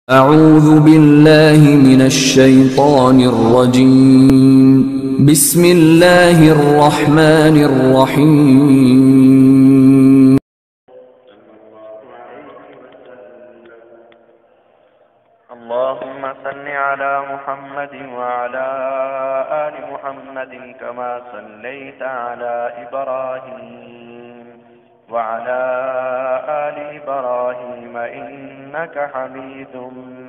أعوذ بالله من الشيطان الرجيم بسم الله الرحمن الرحيم اللهم صل على محمد وعلى آل محمد كما صليت على إبراهيم وعلى آل إبراهيم إنك حميد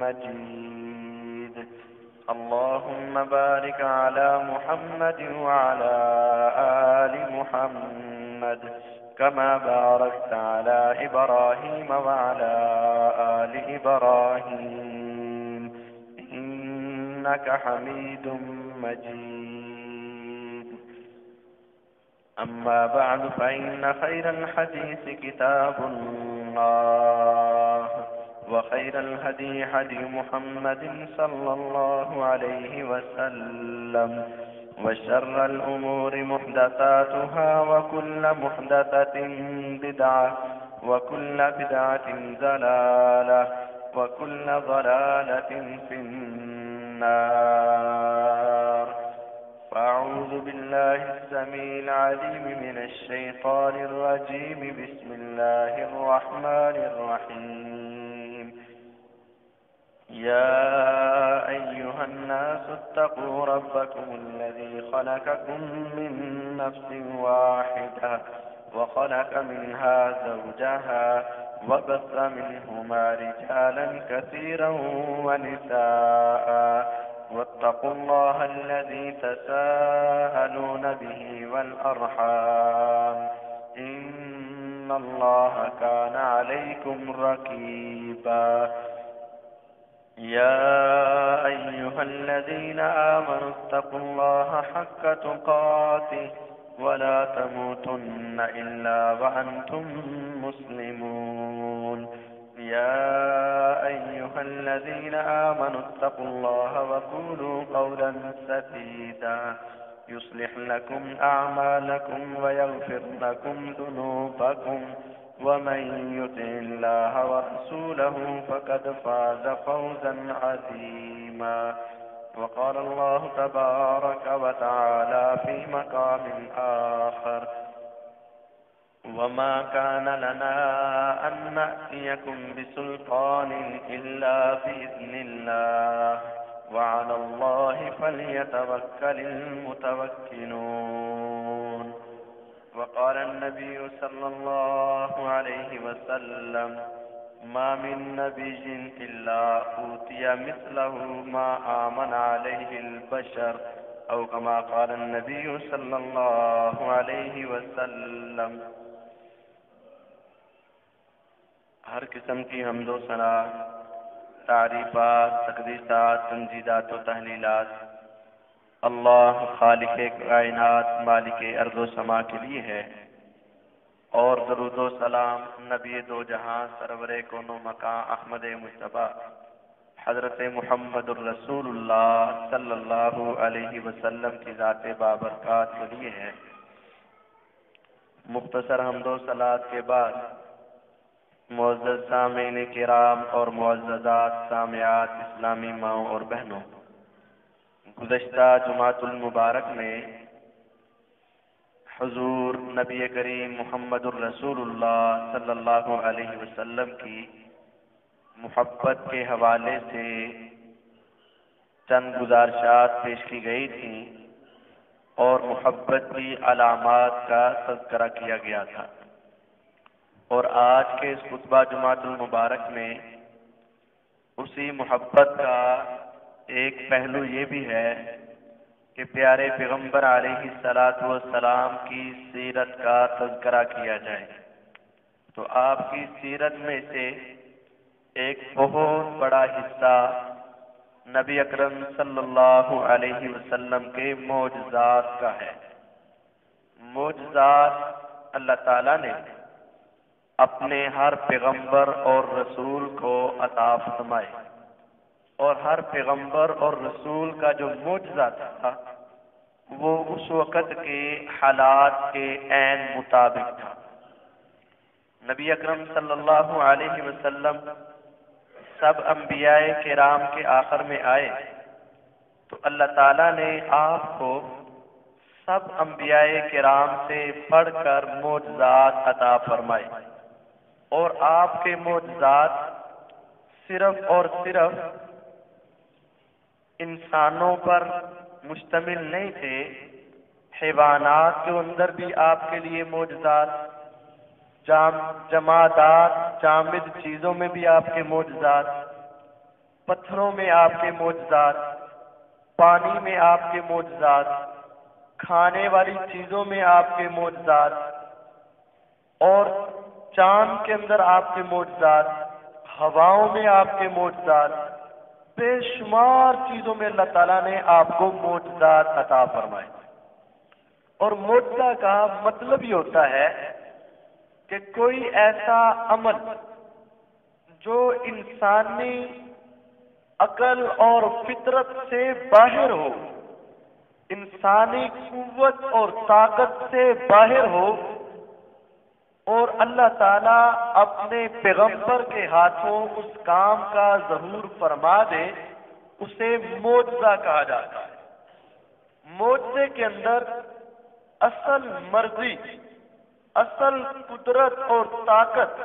مجيد اللهم بارك على محمد وعلى آل محمد كما باركت على إبراهيم وعلى آل إبراهيم إنك حميد مجيد أما بعد فإن خير الحديث كتاب الله وخير الهدي هدي محمد صلى الله عليه وسلم وشر الأمور محدثاتها وكل محدثة بدعة وكل بدعة ضلالة وكل ضلالة في النار فأعوذ بالله السميع العليم من الشيطان الرجيم بسم الله الرحمن الرحيم يا أيها الناس اتقوا ربكم الذي خلقكم من نفس واحدة وخلق منها زوجها وبث منهما رجالا كثيرا ونساء واتقوا الله الذي تساءلون به والأرحام إن الله كان عليكم رقيبا يا أيها الذين آمنوا اتقوا الله حق تقاته ولا تموتن إلا وأنتم مسلمون يا أيها الذين آمنوا اتقوا الله وقولوا قولا سديدا يصلح لكم أعمالكم ويغفر لكم ذنوبكم ومن يطع الله ورسوله فقد فاز فوزا عظيما وقال الله تبارك وتعالى في مقام آخر وما كان لنا أن نأتيكم بسلطان إلا بإذن الله وعلى الله فليتوكل المتوكلون وقال النبي صلى الله عليه وسلم ما من نبي إلا أوتي مثله ما آمن عليه البشر أو كما قال النبي صلى الله عليه وسلم ہر قسم کی حمد و ثنا، تعریفات، تقدیسات، تمجیدات و تحلیلات اللہ خالق کائنات مالک ارض و سما کے لیے ہے، اور درود و سلام نبی دو جہاں سرور کون و مکان احمد مجتبیٰ حضرت محمد الرسول اللہ صلی اللہ علیہ وسلم کی ذات بابرکات کے لیے ہے۔ مختصر حمد و صلات کے بعد معزز سامعین کرام اور معززات سامعات اسلامی ماؤں اور بہنوں، گزشتہ جمعۃ المبارک میں حضور نبی کریم محمد الرسول اللہ صلی اللہ علیہ وسلم کی محبت کے حوالے سے چند گزارشات پیش کی گئی تھیں اور محبت کی علامات کا تذکرہ کیا گیا تھا، اور آج کے اس خطبہ جمعۃ المبارک میں اسی محبت کا ایک پہلو یہ بھی ہے کہ پیارے پیغمبر علیہ الصلاۃ والسلام کی سیرت کا تذکرہ کیا جائے۔ تو آپ کی سیرت میں سے ایک بہت بڑا حصہ نبی اکرم صلی اللہ علیہ وسلم کے معجزات کا ہے۔ معجزات اللہ تعالیٰ نے اپنے ہر پیغمبر اور رسول کو عطا فرمائے، اور ہر پیغمبر اور رسول کا جو معجزہ تھا وہ اس وقت کے حالات کے عین مطابق تھا۔ نبی اکرم صلی اللہ علیہ وسلم سب انبیاء کرام کے آخر میں آئے تو اللہ تعالیٰ نے آپ کو سب انبیاء کرام سے پڑھ کر معجزات عطا فرمائے، اور آپ کے معجزات صرف اور صرف انسانوں پر مشتمل نہیں تھے، حیوانات کے اندر بھی آپ کے لیے معجزات، جمادات جامد چیزوں میں بھی آپ کے معجزات، پتھروں میں آپ کے معجزات، پانی میں آپ کے معجزات، کھانے والی چیزوں میں آپ کے معجزات، اور چاند کے اندر آپ کے معجزات، ہواؤں میں آپ کے معجزات، بے شمار چیزوں میں اللہ تعالیٰ نے آپ کو معجزات عطا فرمائے۔ اور معجزہ کا مطلب یہ ہوتا ہے کہ کوئی ایسا عمل جو انسانی عقل اور فطرت سے باہر ہو، انسانی قوت اور طاقت سے باہر ہو، اور اللہ تعالیٰ اپنے پیغمبر کے ہاتھوں اس کام کا ظہور فرما دے، اسے معجزہ کہا جاتا ہے۔ معجزے کے اندر اصل مرضی، اصل قدرت اور طاقت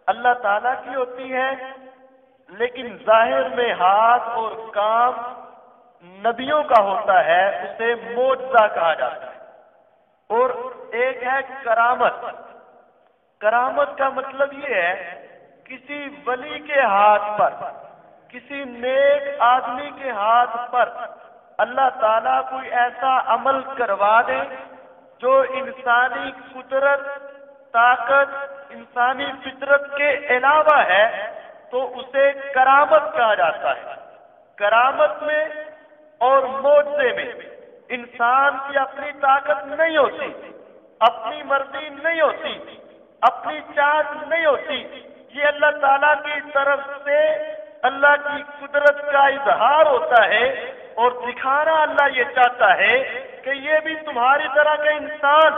اللہ تعالیٰ کی ہوتی ہے، لیکن ظاہر میں ہاتھ اور کام نبیوں کا ہوتا ہے، اسے معجزہ کہا جاتا ہے۔ اور ایک ہے کرامت۔ کرامت کا مطلب یہ ہے کسی ولی کے ہاتھ پر، کسی نیک آدمی کے ہاتھ پر اللہ تعالیٰ کوئی ایسا عمل کروا دے جو انسانی قدرت، طاقت، انسانی فطرت کے علاوہ ہے، تو اسے کرامت کہا جاتا ہے۔ کرامت میں اور معجزے میں انسان کی اپنی طاقت نہیں ہوتی، اپنی مرضی نہیں ہوتی، اپنی چاہت نہیں ہوتی، یہ اللہ تعالیٰ کی طرف سے اللہ کی قدرت کا اظہار ہوتا ہے، اور دکھانا اللہ یہ چاہتا ہے کہ یہ بھی تمہاری طرح کا انسان،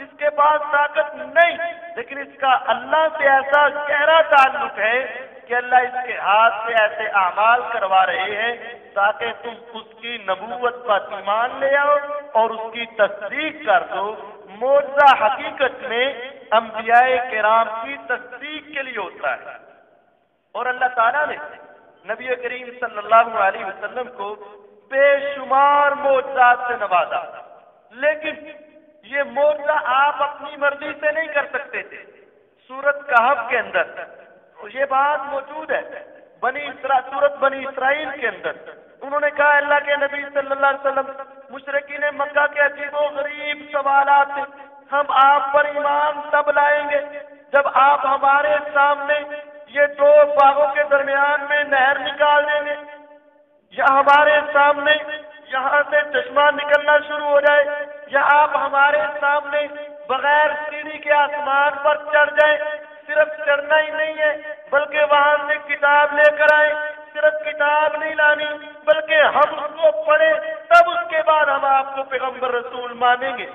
اس کے پاس طاقت نہیں، لیکن اس کا اللہ سے ایسا گہرا تعلق ہے کہ اللہ اس کے ہاتھ سے ایسے اعمال کروا رہے ہیں تاکہ تم اس کی نبوت پر ایمان لے آؤ اور اس کی تصدیق کر دو۔ معجزہ حقیقت میں انبیاء کرام کی تصدیق کے لیے ہوتا ہے، اور اللہ تعالیٰ نے نبی کریم صلی اللہ علیہ وسلم کو بے شمار معجزات سے نوازا، لیکن یہ معجزہ آپ اپنی مرضی سے نہیں کر سکتے تھے۔ سورۃ کہف کے اندر یہ بات موجود ہے، سورۃ بنی اسرائیل کے اندر انہوں نے کہا اللہ کے نبی صلی اللہ علیہ وسلم، مشرکین مکہ کے عجیب و غریب سوالات تھے، ہم آپ پر ایمان تب لائیں گے جب آپ ہمارے سامنے یہ دو باغوں کے درمیان میں نہر نکال دیں گے، یا ہمارے سامنے یہاں سے چشمہ نکلنا شروع ہو جائے، یا آپ ہمارے سامنے بغیر سیڑھی کے آسمان پر چڑھ جائیں، صرف چڑھنا ہی نہیں ہے بلکہ وہاں سے کتاب لے کر آئیں، صرف کتاب نہیں لانی بلکہ ہم اس کو پڑھیں، تب اس کے بعد ہم آپ کو پیغمبر رسول مانیں گے۔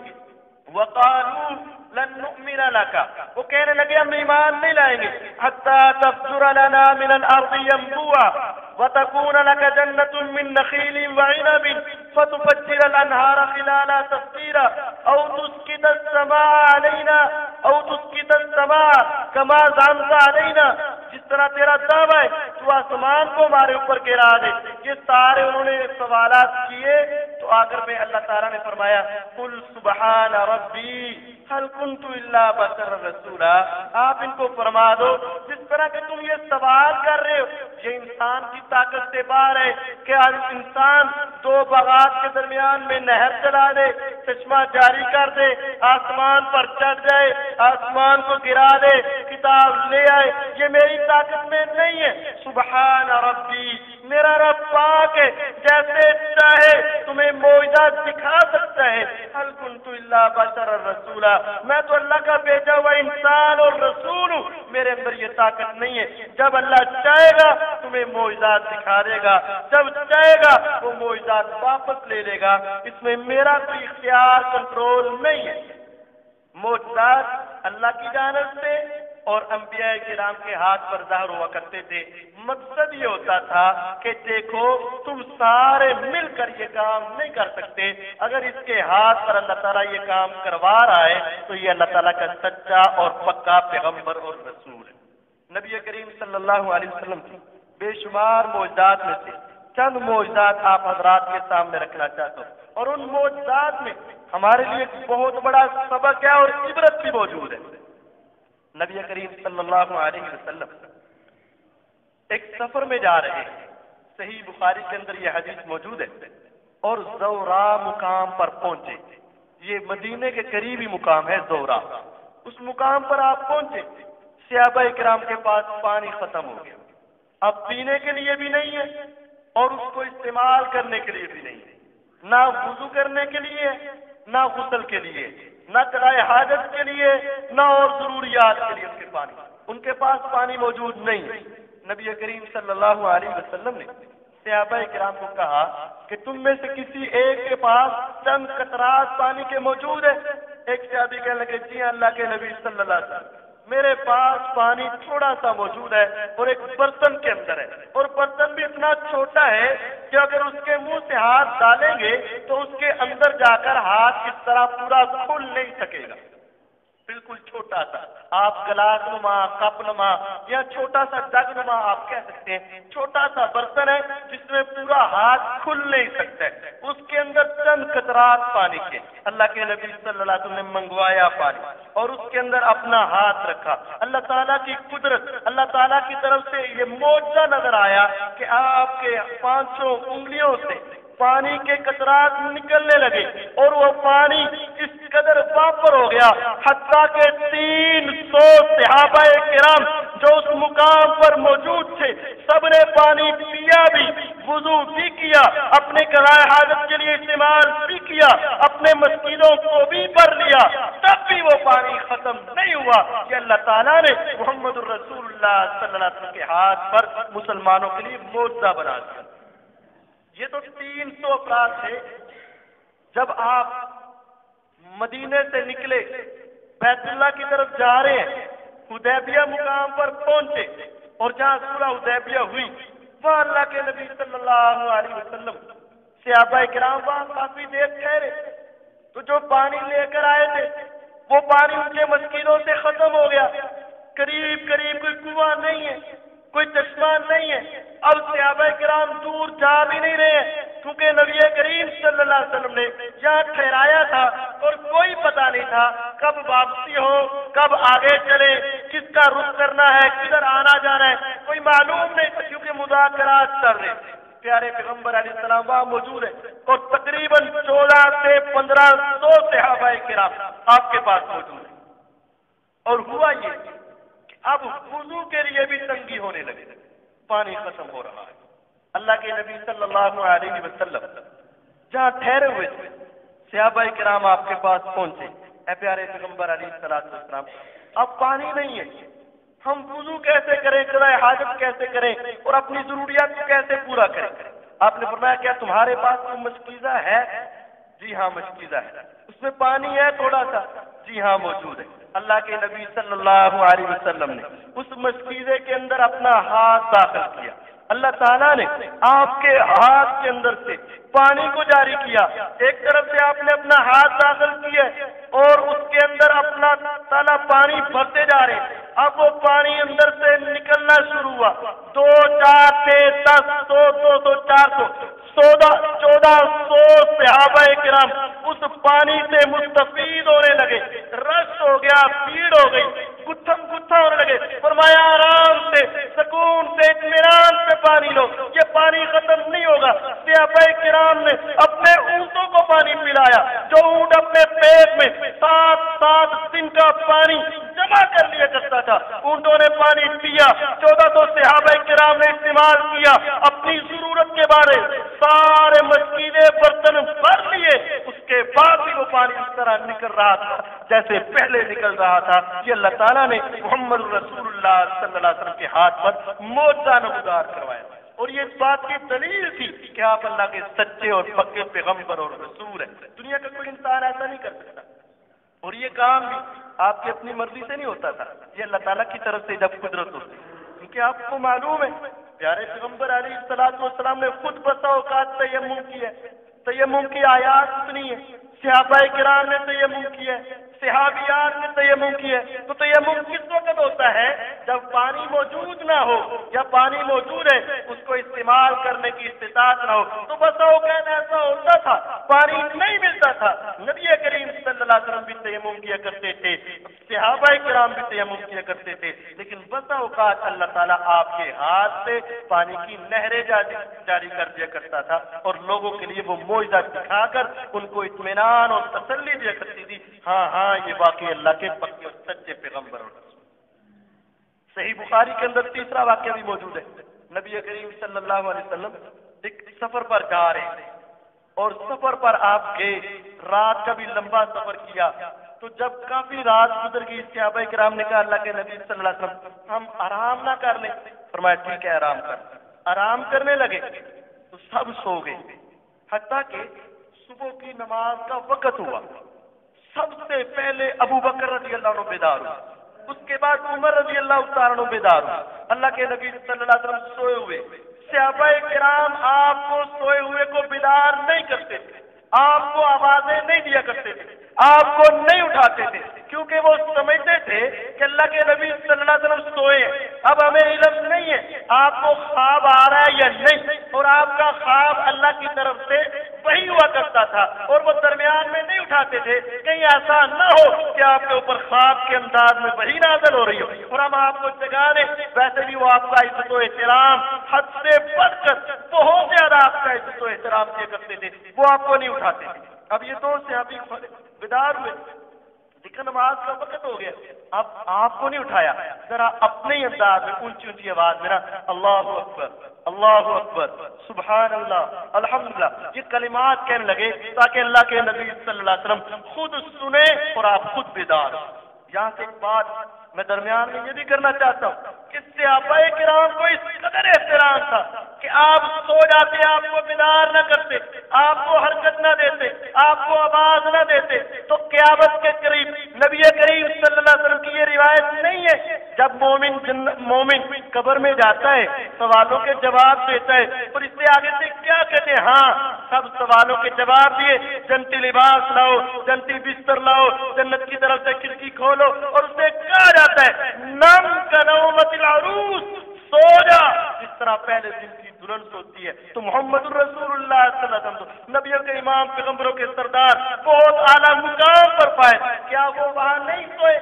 وقالوا لن نؤمن لك، وہ کہنے لگے ہم ایمان نہیں لائیں گے حتى تفجر لنا من الارض ينبوعا وتكون لك جنة من نخيل وعنب فتفجر الانهار خلالها تفجيرا او تسقط السماء كما زعمت علينا، جس طرح تیرا دعویٰ ہے تو آسمان کو ہمارے اوپر گرا دے۔ یہ سارے انہوں نے سوالات کیے تو آخر میں اللہ تعالیٰ نے فرمایا قل سبحان ربی هل كنت الا بشرا رسولا، آپ ان کو فرما دو جس طرح کہ تم یہ سوال کر رہے ہو یہ انسان کی طاقت سے باہر ہے کہ انسان دو باغات کے درمیان میں نہر چلا دے، چشمہ جاری کر دے، آسمان پر چڑھ جائے، آسمان کو گرا دے، کتاب لے آئے، یہ میری طاقت میں نہیں ہے۔ سبحان ربی، میرا رب پاک ہے، جیسے چاہے تمہیں معجزہ دکھا سکتا ہے۔ هل كنت الا بشرا رسولا، میں تو اللہ کا بھیجا ہوا انسان اور رسول ہوں، میرے اندر یہ طاقت نہیں ہے۔ جب اللہ چاہے گا تمہیں معجزات دکھا دے گا، جب چاہے گا وہ معجزات واپس لے لے گا، اس میں میرا کوئی اختیار کنٹرول نہیں ہے۔ معجزات اللہ کی جانب سے اور انبیاء کرام کے ہاتھ پر ظاہر ہوا کرتے تھے۔ مقصد یہ ہوتا تھا کہ دیکھو تم سارے مل کر یہ کام نہیں کر سکتے، اگر اس کے ہاتھ پر اللہ تعالیٰ یہ کام کروا رہا ہے تو یہ اللہ تعالیٰ کا سچا اور پکا پیغمبر اور رسول ہے۔ نبی کریم صلی اللہ علیہ وسلم کی بے شمار معجزات میں سے چند معجزات آپ حضرات کے سامنے رکھنا چاہتا ہوں، اور ان معجزات میں ہمارے لیے ایک بہت بڑا سبق ہے اور عبرت بھی موجود ہے۔ نبی کریم صلی اللہ علیہ وسلم ایک سفر میں جا رہے ہیں، صحیح بخاری کے اندر یہ حدیث موجود ہے، اور زورا مقام پر پہنچے۔ یہ مدینے کے قریبی مقام ہے زورا۔ اس مقام پر آپ پہنچے، صحابہ کرام کے پاس پانی ختم ہو گیا، اب پینے کے لیے بھی نہیں ہے اور اس کو استعمال کرنے کے لیے بھی نہیں ہے، نہ وضو کرنے کے لیے، نہ غسل کے لیے، نہ قضاء حاجت کے لیے، نہ اور ضروریات کے لیے ان کے پاس پانی موجود نہیں ہے۔ نبی کریم صلی اللہ علیہ وسلم نے صحابہ کرام کو کہا کہ تم میں سے کسی ایک کے پاس چند قطرات پانی کے موجود ہے؟ ایک صحابی کہنے لگے جی اللہ کے نبی صلی اللہ علیہ وسلم، میرے پاس پانی تھوڑا سا موجود ہے اور ایک برتن کے اندر ہے، اور برتن بھی اتنا چھوٹا ہے کہ اگر اس کے منہ سے ہاتھ ڈالیں گے تو اس کے اندر جا کر ہاتھ اس طرح پورا کھل نہیں سکے گا، بالکل چھوٹا سا، آپ گلاس نما، کپ نما یا چھوٹا سا جگ نما آپ کہہ سکتے ہیں، چھوٹا سا برتن ہے جس میں پورا ہاتھ کھل نہیں سکتا ہے، اس کے اندر چند قطرات پانی کے۔ اللہ کے نبی صلی اللہ علیہ وسلم نے منگوایا پانی اور اس کے اندر اپنا ہاتھ رکھا۔ اللہ تعالیٰ کی قدرت، اللہ تعالیٰ کی طرف سے یہ معجزہ نظر آیا کہ آپ کے 500 انگلیوں سے پانی کے قطرات نکلنے لگے، اور وہ پانی اس قدر وافر ہو گیا حتیٰ کہ 300 صحابہ کرام جو اس مقام پر موجود تھے سب نے پانی پیا بھی، وضو بھی کیا، اپنے قضاء حاجت کے لیے استعمال بھی کیا، اپنے مسجدوں کو بھی بھر لیا، تب بھی وہ پانی ختم نہیں ہوا۔ یہ اللہ تعالیٰ نے محمد الرسول اللہ صلی اللہ علیہ وسلم کے ہاتھ پر مسلمانوں کے لیے معجزہ بنا دیا۔ یہ تو 300 افراد تھے۔ جب آپ مدینے سے نکلے بیت اللہ کی طرف جا رہے ہیں، حدیبیہ مقام پر پہنچے اور جہاں صلح حدیبیہ ہوئی وہاں اللہ کے نبی صلی اللہ علیہ وسلم صحابہ کرام وہاں کافی دیر ٹھہرے، تو جو پانی لے کر آئے تھے وہ پانی ان کے مسکینوں سے ختم ہو گیا، قریب قریب کوئی کنواں نہیں ہے، کوئی چشمہ نہیں ہے۔ اب صحابہ کرام دور جا بھی نہیں رہے ہیں کیونکہ نبی کریم صلی اللہ علیہ وسلم نے یہاں ٹھہرایا تھا اور کوئی پتہ نہیں تھا کب واپسی ہو، کب آگے چلے، کس کا رخ کرنا ہے، کدھر آنا جانا ہے، کوئی معلوم نہیں تھا کیونکہ مذاکرات چل رہے تھے۔ پیارے پیغمبر علیہ السلام وہاں موجود ہے اور تقریباً 14 سے 1500 صحابہ کرام آپ کے پاس موجود ہے، اور ہوا یہ اب وضو کے لیے بھی تنگی ہونے لگے، پانی ختم ہو رہا ہے۔ اللہ کے نبی صلی اللہ علیہ وسلم جہاں ٹھہرے ہوئے تھے صحابہ کرام آپ کے پاس پہنچے، اے پیارے پیغمبر علیہ السلام اب پانی نہیں ہے، ہم وضو کیسے کریں، قضاء حاجت کیسے کریں اور اپنی ضروریات کو کیسے پورا کریں؟ آپ نے فرمایا کیا تمہارے پاس کوئی مشکیزہ ہے؟ جی ہاں مشکیزہ ہے۔ اس میں پانی ہے تھوڑا سا؟ جی ہاں موجود ہے۔ اللہ کے نبی صلی اللہ علیہ وسلم نے اس مشکیزے کے اندر اپنا ہاتھ داخل کیا، اللہ تعالیٰ نے آپ کے ہاتھ کے اندر سے پانی کو جاری کیا، ایک طرف سے آپ نے اپنا ہاتھ داخل کیا اور اس کے اندر اپنا تعالیٰ پانی بھرتے جا رہے، اب وہ پانی اندر سے نکلنا شروع ہوا، 2 4 6 10 100 200 400 1400 صحابہ کرام اس پانی سے مستفید ہونے لگے، رش ہو گیا، بھیڑ ہو گئی، گتھم گتھا ہونے لگے۔ فرمایا آرام سے، سکون سے، اطمینان سے پانی لو، یہ پانی ختم نہیں ہوگا۔ صحابہ کرام نے اپنے اونٹوں کو پانی پلایا، جو اونٹ اپنے پیٹ میں 7 دن کا پانی جمع کر لیا کرتا تھا، اونٹوں نے پانی پیا، 1400 صحابہ کرام نے استعمال کیا، اپنی ضرورت کے بارے سارے مسکینے برتن بھر لیے، اس کے بعد بھی وہ پانی اس طرح نکل رہا تھا جیسے پہلے نکل رہا تھا۔ یہ اللہ تعالیٰ نے محمد رسول اللہ صلی اللہ علیہ وسلم کے ہاتھ پر معجزہ نمودار کروایا، اور یہ اس بات کی دلیل تھی کہ آپ اللہ کے سچے اور پکے پیغمبر اور رسول ہیں، دنیا کا کوئی انسان ایسا نہیں کر سکتا۔ اور یہ کام بھی آپ کی اپنی مرضی سے نہیں ہوتا تھا، یہ اللہ تعالیٰ کی طرف سے جب قدرت ہوتی، کیونکہ آپ کو معلوم ہے پیارے پیغمبر علیہ الصلوۃ والسلام نے خود بسا اوقات تیمم کی ہے، تیمم کی آیات سنی ہے، صحابہ کرام نے تیمم کی ہے، صحابیات نے تیمم کی ہے، تو تیمم کس وقت ہوتا ہے؟ جب پانی موجود نہ ہو یا پانی موجود ہے اس کو استعمال کرنے کی استطاعت نہ ہو، تو بس اوقات ایسا ہوتا تھا پانی نہیں ملتا تھا، نبی کریم صلی اللہ علیہ وسلم بھی تیمم کیا کرتے تھے، صحابہ کرام بھی تیمم کیا کرتے تھے، لیکن بس اوقات اللہ تعالیٰ آپ کے ہاتھ سے پانی کی نہریں جاری کر دیا کرتا تھا اور لوگوں کے لیے وہ معجزہ دکھا کر ان کو اطمینان اور تسلی دیا کرتی تھی، ہاں یہ واقعی اللہ کے پکے اور سچے پیغمبر اور رسول۔ صحیح بخاری کے اندر تیسرا واقعہ بھی موجود ہے، نبی کریم صلی اللہ علیہ وسلم ایک سفر پر جا رہے تھے اور سفر پر آپ گئے، رات کا بھی لمبا سفر کیا، تو جب کافی رات گزر گئی صحابہ کرام نے کہا اللہ کے نبی صلی اللہ علیہ وسلم ہم آرام نہ کر لیں؟ فرمایا ٹھیک ہے آرام کر۔ آرام کرنے لگے تو سب سو گئے، حتیٰ کہ صبح کی نماز کا وقت ہوا، سب سے پہلے ابو بکر رضی اللہ عنہ بیدار ہوا، اس کے بعد عمر رضی اللہ تعالیٰ عنہ بیدار ہوا، اللہ کے نبی صلی اللہ علیہ وسلم سوئے ہوئے، صحابہ کرام آپ کو سوئے ہوئے کو بیدار نہیں کرتے تھے، آپ کو آوازیں نہیں دیا کرتے تھے، آپ کو نہیں اٹھاتے تھے، کیونکہ وہ سمجھتے تھے کہ اللہ کے نبی صلی اللہ علیہ وسلم سوئے ہیں، اب ہمیں علم نہیں ہے آپ کو خواب آ رہا ہے یا نہیں، اور آپ کا خواب اللہ کی طرف سے وہی ہوا کرتا تھا اور وہ درمیان میں نہیں اٹھاتے تھے، کہیں ایسا نہ ہو کہ آپ کے اوپر خواب کے انداز میں وہی نازل ہو رہی ہو اور ہم آپ کو جگا دیں۔ ویسے بھی وہ آپ کا عزت و احترام حد سے بڑھ کر بہت زیادہ آپ کا عزت و احترام کیا کرتے تھے، وہ آپ کو نہیں اٹھاتے تھے۔ اب یہ دو صحابی بیدار ہوئے، دیکھا نماز کا وقت ہو گیا، اب آپ کو نہیں اٹھایا، ذرا اپنے ہی انداز میں اونچی اونچی آواز میں نا اللہ اکبر اللہ اکبر سبحان اللہ الحمدللہ یہ کلمات کہنے لگے تاکہ اللہ کے نبی صلی اللہ علیہ وسلم خود سنے اور آپ خود بیدار۔ یہاں سے ایک بات میں درمیان میں یہ بھی کرنا چاہتا ہوں کہ صحابہ کرام کو اس قدر احترام تھا کہ آپ سو جاتے آپ کو بیدار نہ کرتے، آپ کو حرکت نہ دیتے، آپ کو آواز نہ دیتے، تو قیامت کے قریب نبی کریم صلی اللہ علیہ وسلم کی یہ روایت نہیں ہے جب مومن قبر میں جاتا ہے سوالوں کے جواب دیتا ہے اور اس سے آگے سے کیا کہتے ہیں، ہاں سب سوالوں کے جواب دیے، جنتی لباس لاؤ، جنتی بستر لاؤ، جنت کی طرف سے کھڑکی کھولو، اور اسے کہا جاتا ہے نم کنومت العروس، سو جا جس طرح پہلے دن کی دلہن سوتی ہے۔ تو محمد الرسول اللہ صلی اللہ علیہ وسلم نبیوں کے امام پیغمبروں کے سردار بہت اعلیٰ مقام پر پائے، کیا وہ وہاں نہیں سوئے؟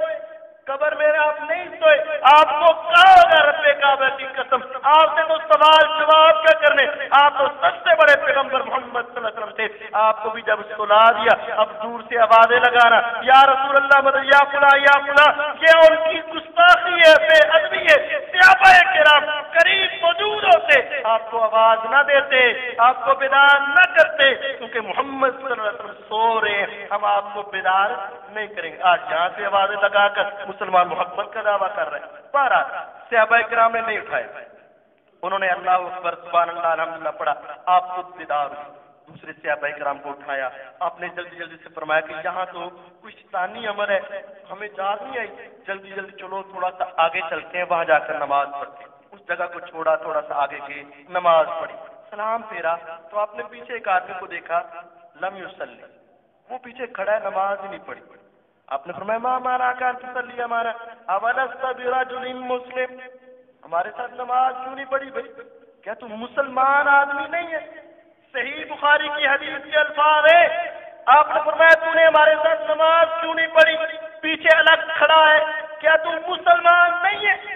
قبر میں آپ نہیں سوئے؟ آپ کو کہا ہوگا رب کعبہ کی قسم، آپ سے تو سوال جواب کیا کرنے، آپ تو سب سے بڑے پیغمبر محمد صلی اللہ علیہ وسلم تھے، آپ کو بھی جب سلا دیا اب دور سے آوازیں لگانا یا رسول اللہ مدد یا فلاں، یہ ان کی گستاخی ہے، بے ادبی ہے۔ صحابہ کرام قریب موجود ہوتے، آپ کو آواز نہ دیتے، آپ کو بیدار نہ کرتے، کیونکہ محمد صلی اللہ علیہ وسلم سو رہے ہیں، ہم آپ کو بیدار نہیں کریں گے۔ آج یہاں سے آوازیں لگا کر مسلمان محبت کا دعویٰ کر رہے ہیں، بہرحال صحابہ کرام نے نہیں اٹھایا، انہوں نے اللہ اکبر سبحان اللہ الحمدللہ پڑھا، آپ خود بیدار ہوئے، دوسرے صحابہ کرام کو اٹھایا، آپ نے جلدی جلدی سے فرمایا کہ یہاں تو کوئی شیطانی امر ہے، ہمیں یاد نہیں آئی، جلدی جلدی چلو تھوڑا سا آگے چلتے ہیں، وہاں جا کر نماز پڑھتے ہیں۔ اس جگہ کو چھوڑا، تھوڑا سا آگے گئے، نماز پڑھی، سلام پھیرا تو آپ نے پیچھے ایک آدمی کو دیکھا لم یصلی، وہ پیچھے کھڑا ہے، نماز ہی نہیں پڑھی۔ آپ نے فرمایا ما ہمارا کان تصلی ہمارا اولست برجل مسلم، ہمارے ساتھ نماز کیوں نہیں پڑھی بھائی؟ کیا تم مسلمان آدمی نہیں ہے؟ صحیح بخاری کی حدیث کے الفاظ ہے، آپ نے فرمایا تو نے ہمارے ساتھ نماز کیوں نہیں پڑھی؟ پیچھے الگ کھڑا ہے، کیا تم مسلمان نہیں ہے؟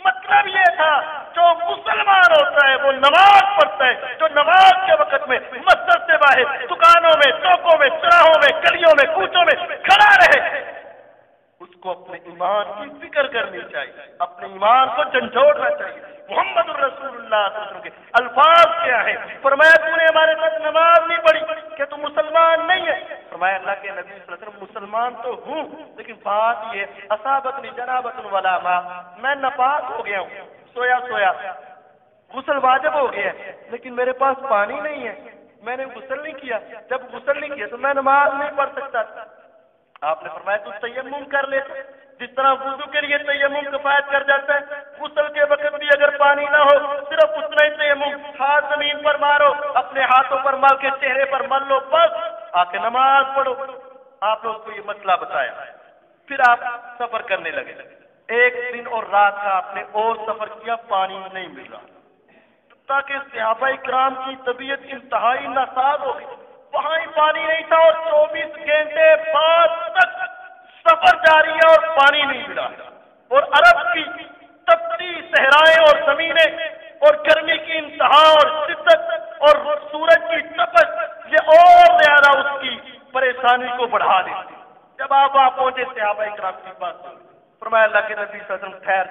مطلب یہ تھا جو مسلمان ہوتا ہے وہ نماز پڑھتا ہے، جو نماز کے وقت میں مسجد سے باہر دکانوں میں چوکوں میں چراہوں میں گلیوں میں کوچوں میں کھڑا رہے، اس کو اپنے ایمان کی فکر کرنی چاہیے، اپنے ایمان کو جھنجھوڑنا چاہیے۔ محمد الرسول اللہ صلی اللہ علیہ وسلم کے الفاظ کیا ہیں؟ فرمایا تو نے ہمارے ساتھ نماز نہیں پڑھی، کیا تم مسلمان نہیں ہے؟ فرمایا اللہ کے نبی صلی اللہ علیہ وسلم مسلمان تو ہوں، لیکن بات یہ اصابتنی جنابۃ ولا ماء، میں ناپاک ہو گیا ہوں، سویا غسل واجب ہو گیا ہے، لیکن میرے پاس پانی نہیں ہے، میں نے غسل نہیں کیا، جب غسل نہیں کیا تو میں نماز نہیں پڑھ سکتا۔ آپ نے فرمایا تو تیمم کر لیتا، جس طرح وضو کے لیے تیمم کفایت کر جاتا ہے، غسل کے وقت بھی اگر پانی نہ ہو صرف اتنا ہی تیمم، ہاتھ زمین پر مارو، اپنے ہاتھوں پر مل کے چہرے پر مل لو، بس آ کے نماز پڑھو۔ آپ نے اس کو یہ مسئلہ بتایا، پھر آپ سفر کرنے لگے، ایک دن اور رات کا آپ نے اور سفر کیا، پانی نہیں مل رہا، تاکہ صحابہ کرام کی طبیعت انتہائی ناساز ہو گئی، وہاں ہی پانی نہیں تھا اور 24 گھنٹے بعد تک سفر جاری ہے اور پانی نہیں ملا، اور عرب کی تپتی صحرائیں اور زمینیں اور گرمی کی انتہا اور شدت اور سورج کی تپش یہ اور زیادہ اس کی پریشانی کو بڑھا دیتی۔ جب آپ وہاں پہنچے صحابہ کرام کی بات فرمایا اللہ کے نبی صلی اللہ علیہ وسلم خیر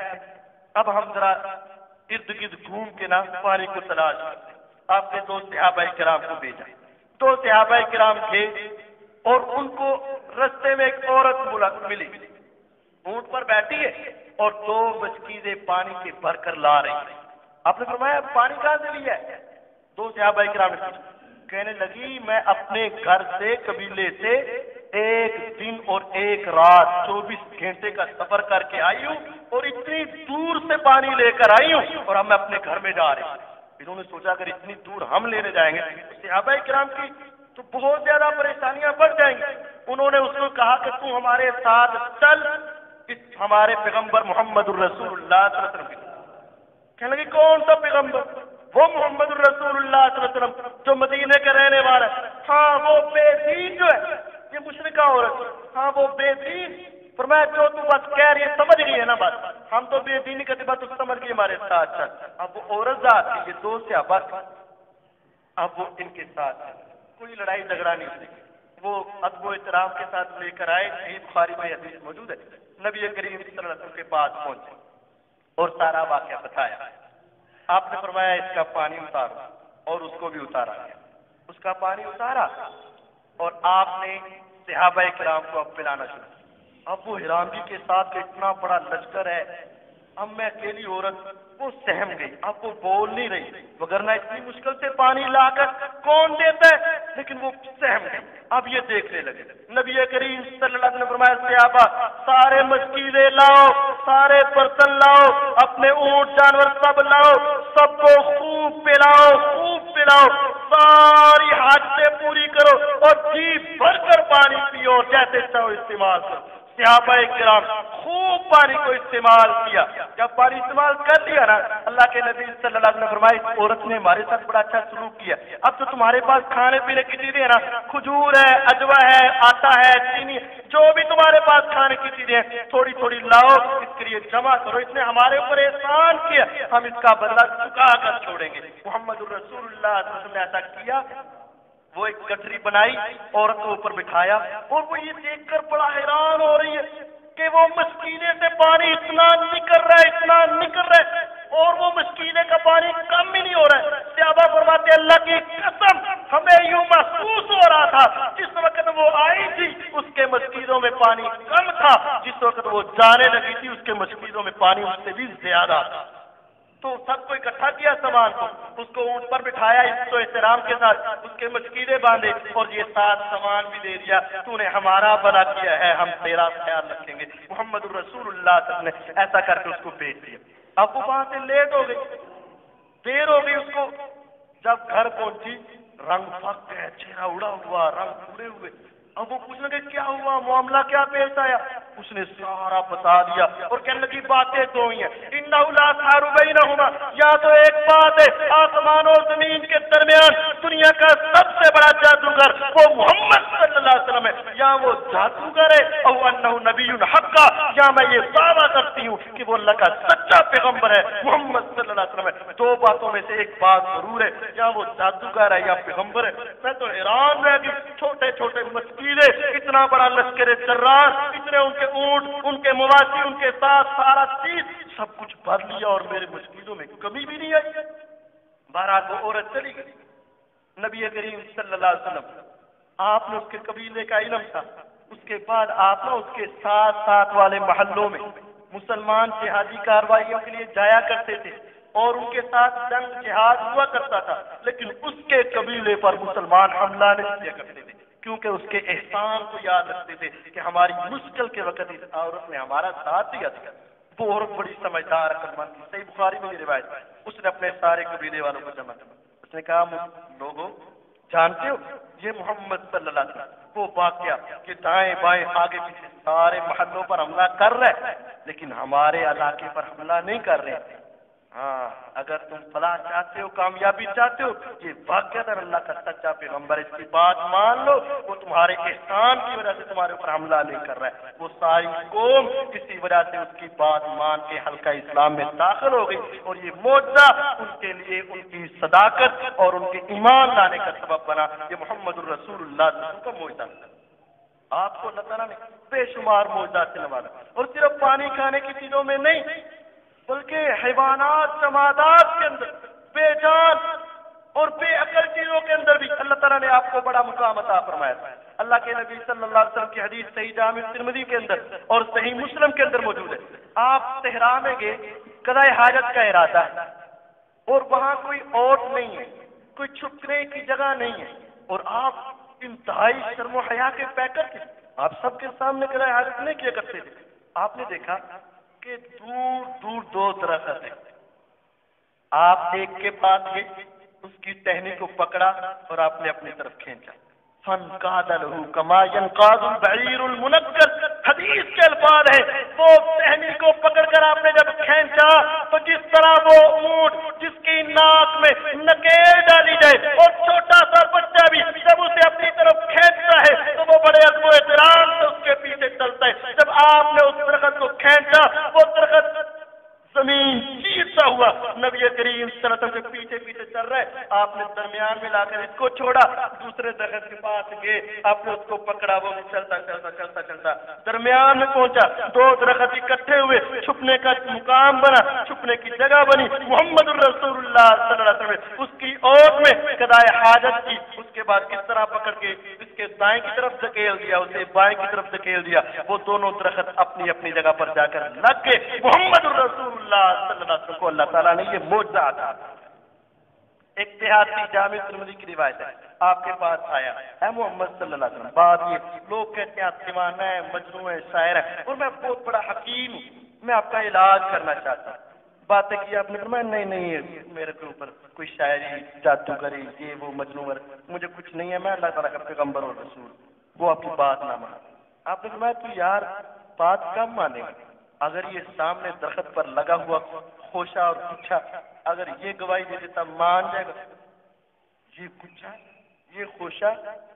اب ہم ذرا ارد گرد گھوم کے نا پانی کو تلاش کرتے۔ آپ نے دو صحابہ کرام کو بھیجا، دو صحابہ کرام تھے اور ان کو رستے میں ایک عورت ملی، اونٹ پر بیٹھی ہے اور 2 مشکیزیں پانی کے بھر کر لا رہی ہے۔ آپ نے فرمایا پانی کہاں سے لیا ہے؟ دو صحابہ کرام نے کہنے لگی میں اپنے گھر سے قبیلے سے 1 دن اور 1 رات 24 گھنٹے کا سفر کر کے آئی ہوں اور اتنی دور سے پانی لے کر آئی ہوں اور ہم اپنے گھر میں جا رہے ہیں۔ انہوں نے سوچا اگر اتنی دور ہم لینے جائیں گے صحابہ کرام کی تو بہت زیادہ پریشانیاں بڑھ جائیں گی۔ انہوں نے اس کو کہا کہ تو ہمارے ساتھ چل، اس ہمارے پیغمبر محمد الرسول اللہ صلی اللہ علیہ وسلم کہنے لگے کون سا پیغمبر؟ وہ محمد الرسول اللہ صلی اللہ علیہ وسلم جو مدینے کا رہنے والا ہے، ہاں وہ بے دین جو ہے، یہ مشرکہ عورت، ہاں وہ بے دین۔ فرمایا جو تو بس کہہ رہی ہے سمجھ گئی ہے نا بات، ہم تو بے دینی کا بات سمجھ گئی ہمارے ساتھ چل۔ اب وہ عورت ذات کی یہ 2 صحابہ اب وہ ان کے ساتھ کوئی لڑائی جھگڑا نہیں ہوئی، وہ ادب و احترام کے ساتھ لے کر آئے، صحیح بخاری میں حدیث موجود ہے، نبی کریم صلی اللہ علیہ وسلم کے پاس پہنچے اور سارا واقعہ بتایا۔ آپ نے فرمایا اس کا پانی اتارو اور اس کو بھی اتارا گیا، اس کا پانی اتارا اور آپ نے صحابہ کرام کو اب پلانا شروع۔ اب وہ حیرانگی کے ساتھ اتنا بڑا لشکر ہے، اب میں اکیلی عورت، وہ سہم گئی، اب وہ بول نہیں رہی، وگرنہ اتنی مشکل سے پانی لا کر کون دیتا ہے، لیکن وہ سہم گئی۔ اب یہ دیکھنے لگے، نبی کریم صلی اللہ علیہ وسلم نے فرمایا صحابہ سارے مشکیلیں لاؤ، سارے برتن لاؤ، اپنے اونٹ جانور سب لاؤ، سب کو خوب پلاؤ، خوب پلاؤ، ساری حاجتیں پوری کرو اور جی بھر کر پانی پیو، جیسے چاہو استعمال کرو۔ صحابہ کرام خوب پانی کو استعمال کیا، جب پانی استعمال کر لیا نا اللہ کے نبی صلی اللہ علیہ وسلم نے فرمایا اس عورت نے ہمارے ساتھ بڑا اچھا سلوک کیا، اب تو تمہارے پاس کھانے پینے کی چیزیں ہیں نا، کھجور ہے، اجوا ہے، آٹا ہے، چینی، جو بھی تمہارے پاس کھانے کی چیزیں ہیں تھوڑی تھوڑی لاؤ، اس کے لیے جمع کرو، اس نے ہمارے اوپر احسان کیا، ہم اس کا بدلہ چکا کر چھوڑیں گے۔ محمد الرسول اللہ صلی اللہ علیہ وسلم نے ایسا کیا، وہ ایک گٹری بنائی، عورت کو اوپر بٹھایا اور وہ یہ دیکھ کر بڑا حیران ہو رہی ہے کہ وہ مشکینے سے پانی اتنا نکل رہا ہے، اتنا نکل رہا ہے اور وہ مشکینے کا پانی کم ہی نہیں ہو رہا ہے۔ صحابہ فرماتے اللہ کی قسم ہمیں یوں محسوس ہو رہا تھا جس وقت وہ آئی تھی اس کے مشکیزوں میں پانی کم تھا، جس وقت وہ جانے لگی تھی اس کے مشکیزوں میں پانی اس سے بھی زیادہ تھا۔ تو سب کو اکٹھا کیا سامان کو، اس کو اونٹ پر بٹھایا عزت و احترام کے ساتھ، اس کے مشکیزیں باندھے اور یہ ساتھ سامان بھی دے دیا، تو نے ہمارا بھلا کیا ہے، ہم تیرا خیال رکھیں گے۔ محمد الرسول اللہ صلی اللہ علیہ وسلم نے ایسا کر کے اس کو بھیج دیا۔ اب وہ وہاں سے لیٹ ہو گئی، دیر ہو گئی اس کو، جب گھر پہنچی رنگ پھک گئے، چہرہ اڑا ہوا، رنگ اڑے ہوئے۔ اب وہ پوچھنے لگے کیا ہوا، معاملہ کیا پیش آیا؟ اس نے سارا بتا دیا اور کہنے لگی باتیں دو ہی ہیں، انہ لا سارو بینہما، یا تو ایک بات ہے آسمان اور زمین کے درمیان دنیا کا سب سے بڑا جادوگر وہ محمد صلی اللہ علیہ وسلم ہے، یا وہ جادوگر ہے او انہ نبی حقا، یا میں یہ دعویٰ کرتی ہوں کہ وہ اللہ کا سچا پیغمبر ہے، محمد صلی اللہ علیہ وسلم ہے۔ 2 باتوں میں سے ایک بات ضرور ہے، یا وہ جادوگر ہے یا پیغمبر ہے۔ میں تو حیران رہ گئی، چھوٹے چھوٹے مسکیلے، اتنا بڑا لشکر جرار، اتنے ان کے اونٹ، ان کے مواشی، ان کے ساتھ سارا چیز سب کچھ بھر لیا اور میرے مشکلوں میں کمی بھی نہیں آئی۔ بہرحال وہ عورت چلی گئی۔ نبی کریم صلی اللہ علیہ وسلم آپ نے اس کے قبیلے کا علم تھا، اس کے بعد آپ نے اس کے ساتھ والے محلوں میں مسلمان جہادی کاروائیوں کے لیے جایا کرتے تھے اور ان کے ساتھ جنگ جہاد ہوا کرتا تھا، لیکن اس کے قبیلے پر مسلمان حملہ نہیں کیا کرتے تھے۔ کیونکہ اس کے احسان کو یاد رکھتے تھے کہ ہماری مشکل کے وقت اس عورت نے ہمارا ساتھ دیا تھا. وہ عورت بڑی سمجھدار عقلمند تھی. صحیح بخاری میں یہ روایت ہے. اس نے اپنے سارے قبیلے والوں کو جمع کیا. اس نے کہا لوگوں جانتے ہو یہ محمد صلی اللہ علیہ وسلم وہ واقعہ کہ دائیں بائیں آگے پیچھے سارے محلوں پر حملہ کر رہے لیکن ہمارے علاقے پر حملہ نہیں کر رہے. ہاں اگر تم فلاح چاہتے ہو کامیابی چاہتے ہو یہ واقعہ اللہ کا سچا پیغمبر اس کی بات مان لو. وہ تمہارے احسان کی وجہ سے تمہارے اوپر حملہ نہیں کر رہا ہے. وہ ساری قوم کسی وجہ سے اس کی بات مان کے حلقہ اسلام میں داخل ہو گئی اور یہ معجزہ ان کے لیے ان کی صداقت اور ان کے ایمان لانے کا سبب بنا. یہ محمد الرسول اللہ صلی اللہ علیہ وسلم کا معجزہ. آپ کو اللہ تعالیٰ نے بے شمار معجزات سے نوازا اور صرف پانی کھانے کی چیزوں میں نہیں بلکہ حیوانات جمادات کے اندر بے جان اور بے عقل چیزوں کے اندر بھی اللہ تعالیٰ نے آپ کو بڑا مقام عطا فرمایا تھا. اللہ کے نبی صلی اللہ علیہ وسلم کی حدیث صحیح جامع ترمذی کے اندر اور صحیح مسلم کے اندر موجود ہے. آپ صحرا میں گئے قضاء حاجت کا ارادہ ہے اور وہاں کوئی اوٹ نہیں ہے کوئی چھپنے کی جگہ نہیں ہے اور آپ انتہائی شرم و حیا کے پیکر تھے. آپ سب کے سامنے قضاء حاجت نہیں کیا کرتے تھے. آپ نے دیکھا کہ دور دور دو درخت ہیں. آپ ایک کے پاس گئے اس کی ٹہنی کو پکڑا اور آپ نے اپنی طرف کھینچا. فانقاد له كما ينقاد البعير المنقل. حدیث کے الفاظ ہے وہ ٹہنی کو پکڑ کر آپ نے جب کھینچا تو جس طرح وہ اونٹ جس کی ناک میں نکیل ڈالی جائے اور چھوٹا سا بچہ بھی جب اسے اپنی طرف کھینچتا ہے تو وہ بڑے ادب و احترام سے اس کے پیچھے چلتا ہے. جب آپ نے اس درخت کو کھینچا وہ درخت زمین چیر سا ہوا. نبی کریم صلی اللہ علیہ وسلم کے پیچھے پیچھے چل رہے. آپ نے درمیان میں لا کر اس کو چھوڑا دوسرے درخت کے پاس گئے آپ نے اس کو پکڑا وہ بھی چلتا چلتا چلتا چلتا درمیان میں پہنچا. دو درخت اکٹھے ہوئے چھپنے کا مقام بنا چھپنے کی جگہ بنی. محمد الرسول اللہ صلی اللہ علیہ وسلم اس کی اوٹ میں قضاء حاجت کی. اس کے بعد کس طرح پکڑ کے اس کے دائیں کی طرف دھکیل دیا اسے بائیں کی طرف دھکیل دیا. وہ دونوں درخت اپنی اپنی جگہ پر جا کر لگ گئے. محمد الرسول اللہ صلی اللہ علیہ وسلم کو اللہ تعالیٰ نے یہ معجزہ عطا کیا. ایک دیہاتی جامع ترمذی کی روایت ہے. آپ کے پاس آیا اے محمد صلی اللہ علیہ وسلم. بات یہ لوگ کہتے ہیں آپ دیوانہ ہے مجنون ہے شاعر ہے اور میں بہت بڑا حکیم ہوں میں آپ کا علاج کرنا چاہتا ہوں. باتیں کی آپ نے فرمایا نہیں نہیں میرے کے اوپر کوئی شاعری جادوگری یہ وہ مجنون مجھے کچھ نہیں ہے میں اللہ تعالیٰ کا پیغمبر اور رسول. وہ آپ کی بات نہ مان. آپ نے فرمایا تو یار بات کم مانے گا اگر یہ سامنے درخت پر لگا ہوا خوشا اور کچھا اگر یہ گواہی دے دیتا مان جائے گا. یہ کچھا یہ خوشا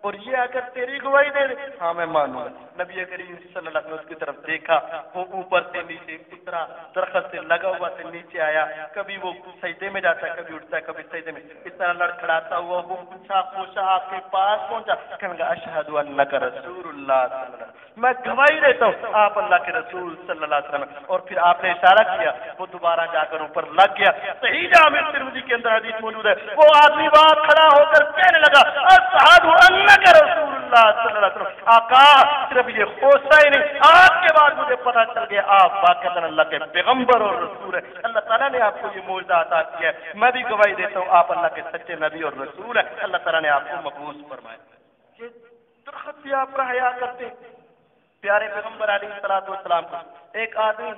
اور یہ اگر تیری گواہی دے دے ہاں میں مانوں گا. نبی کریم صلی اللہ علیہ وسلم اس کی طرف دیکھا وہ اوپر سے نیچے اترا درخت سے لگا ہوا سے نیچے آیا. کبھی وہ سجدے میں جاتا ہے کبھی اٹھتا ہے کبھی سجدے میں اس طرح لڑکھڑاتا ہوا وہ کچھا خوشا آپ کے پاس پہنچا. کہنے لگا اشہد انک رسول اللہ صلی اللہ علیہ وسلم میں گواہی دیتا ہوں آپ اللہ کے رسول صلی اللہ علیہ وسلم. اور پھر آپ نے اشارہ کیا وہ دوبارہ جا کر اوپر لگ گیا. صحیح جامع ترمذی کے اندر حدیث موجود ہے. وہ آدمی وہاں کھڑا ہو کر کہنے لگا اشہد انک رسول اللہ صلی اللہ علیہ وسلم. آقا صرف یہ خوشا ہی نہیں آج کے بعد مجھے پتا چل گیا آپ واقعی اللہ کے پیغمبر اور رسول ہے. اللہ تعالیٰ نے آپ کو یہ معجزہ عطا کیا ہے. میں بھی گواہی دیتا ہوں آپ اللہ کے سچے نبی اور رسول ہے. اللہ تعالیٰ نے آپ کو مقبول فرمایا. یہ درخت بھی آپ کا حیا کرتے پیارے پیغمبر علیہ الصلوۃ والسلام کو ایک آدمی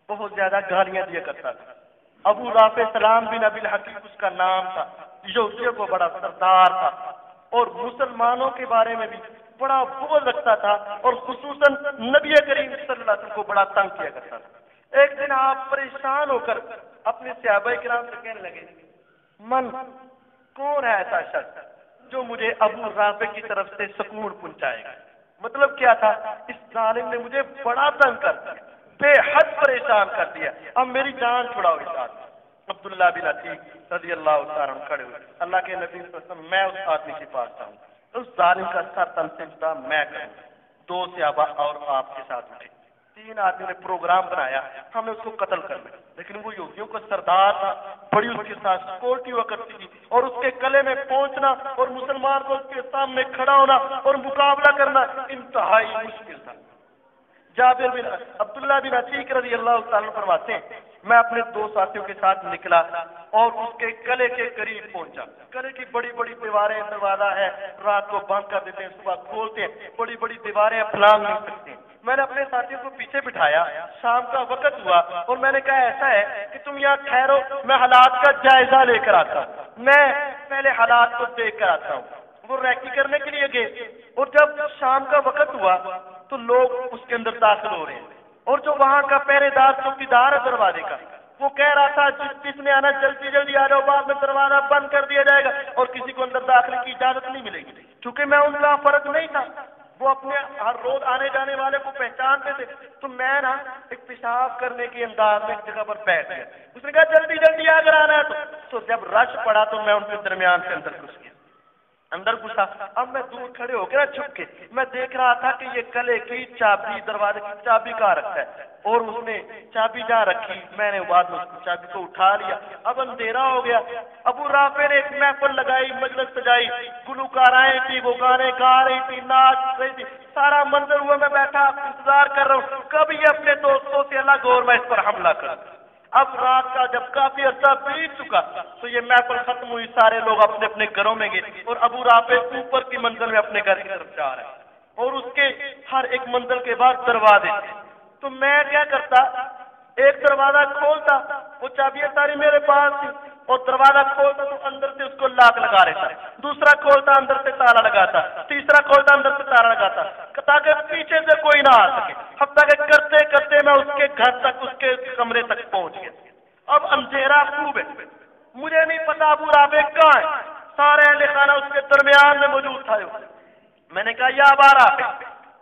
بہت زیادہ گالیاں دیا کرتا تھا. ابو رافع سلام بن ابی الحقیق اس کا نام تھا. یہودیوں کو بڑا سردار تھا اور مسلمانوں کے بارے میں بھی بڑا بغض رکھتا تھا اور خصوصاً نبی کریم صلی اللہ علیہ وسلم کو بڑا تنگ کیا کرتا تھا. ایک دن آپ پریشان ہو کر اپنے صحابہ کرام سے کہنے لگے من کون ہے ایسا شخص جو مجھے ابو رافع کی طرف سے سکون پہنچائے گا. مطلب کیا تھا اس ظالم نے مجھے بڑا تنگ کر دیا بے حد پریشان کر دیا اب میری جان چھڑاؤ اس آدمی. عبداللہ بن عتیق رضی اللہ تعالیٰ عنہ کھڑے ہوئے. اللہ کے نبی صلی اللہ علیہ وسلم میں اس آدمی کے پاس جاؤں اس ظالم کا سر تن سے جدا میں کروں. دو صحابہ اور آپ کے ساتھ اٹھے. تین آدمی نے پروگرام بنایا ہم نے اس کو قتل کرنا لیکن وہ یہودیوں کا سردار تھا بڑی اس کے ساتھ سکیورٹی ہوا کرتی تھی اور اس کے گلے میں پہنچنا اور مسلمان کو اس کے سامنے کھڑا ہونا اور مقابلہ کرنا انتہائی مشکل تھا. جابر بن عبداللہ بن عتیق رضی اللہ تعالیٰ فرماتے ہیں میں اپنے دو ساتھیوں کے ساتھ نکلا اور اس کے گلے کے قریب پہنچا. گلے کی بڑی بڑی دیواریں, دروازہ ہے, رات کو بند کر دیتے ہیں, صبح کھولتے ہیں, بڑی بڑی دیواریں پھلانگ نہیں سکتے. میں نے اپنے ساتھیوں کو پیچھے بٹھایا, شام کا وقت ہوا اور میں نے کہا ایسا ہے کہ تم یہاں ٹھہرو, میں حالات کا جائزہ لے کر آتا ہوں, میں پہلے حالات کو دیکھ کر آتا ہوں. وہ ریکی کرنے کے لیے گئے اور جب شام کا وقت ہوا تو لوگ اس کے اندر داخل ہو رہے ہیں اور جو وہاں کا پہرے دار چوکیدار ہے دروازے کا, وہ کہہ رہا تھا جس نے آنا جلدی جلدی آ جاؤ, بعد میں دروازہ بند کر دیا جائے گا اور کسی کو اندر داخلے کی اجازت نہیں ملے گی. چونکہ میں ان کا فرق نہیں تھا, وہ اپنے ہر روز آنے جانے والے کو پہچانتے تھے, تو میں نا ایک پیشاب کرنے کے انداز میں ایک جگہ پر بیٹھ گیا. اس نے کہا جلدی جلدی اگر آنا ہے تو جب رش پڑا تو میں ان کے درمیان سے اندر گھس گیا. اندر گھسا, اب میں دور کھڑے ہو کے چھپ کے میں دیکھ رہا تھا کہ یہ گلے کی چابی, دروازے کی چابی کہاں رکھا ہے, اور اس نے چابی جہاں رکھی, میں نے بعد میں چابی کو اٹھا لیا. اب اندھیرا ہو گیا. ابو رافع نے ایک محفل لگائی, مجلس سجائی, گلوکار آئے تھی, وہ گانے گا رہی تھی, ناچ رہی تھی, سارا منظر ہوا. میں بیٹھا انتظار کر رہا ہوں کبھی اپنے دوستوں سے اللہ گور میں اس پر حملہ کروں. اب رات کا جب کافی عرصہ بیت چکا تو یہ محفل ختم ہوئی, سارے لوگ اپنے اپنے گھروں میں گئے اور ابو رافع اوپر کی منزل میں اپنے گھر کی طرف جا رہا ہے اور اس کے ہر ایک منزل کے بعد دروازے تھے. تو میں کیا کرتا, ایک دروازہ کھولتا, وہ چابیاں ساری میرے پاس تھی, اور دروازہ کھولتا تو اندر سے اس کو لاک لگا رہتا, دوسرا کھولتا اندر سے تالا لگاتا, تیسرا کھولتا اندر سے تالا لگاتا تاکہ پیچھے سے کوئی نہ آ سکے. حتیٰ کہ کرتے کرتے میں اس کے گھر تک, اس کے کمرے تک پہنچ گیا. اب اندھیرا خوب ہے, مجھے نہیں پتا ابو رافع کہاں ہے, سارے اہل خانہ اس کے درمیان میں موجود تھا. میں نے کہا یا ابا رافع,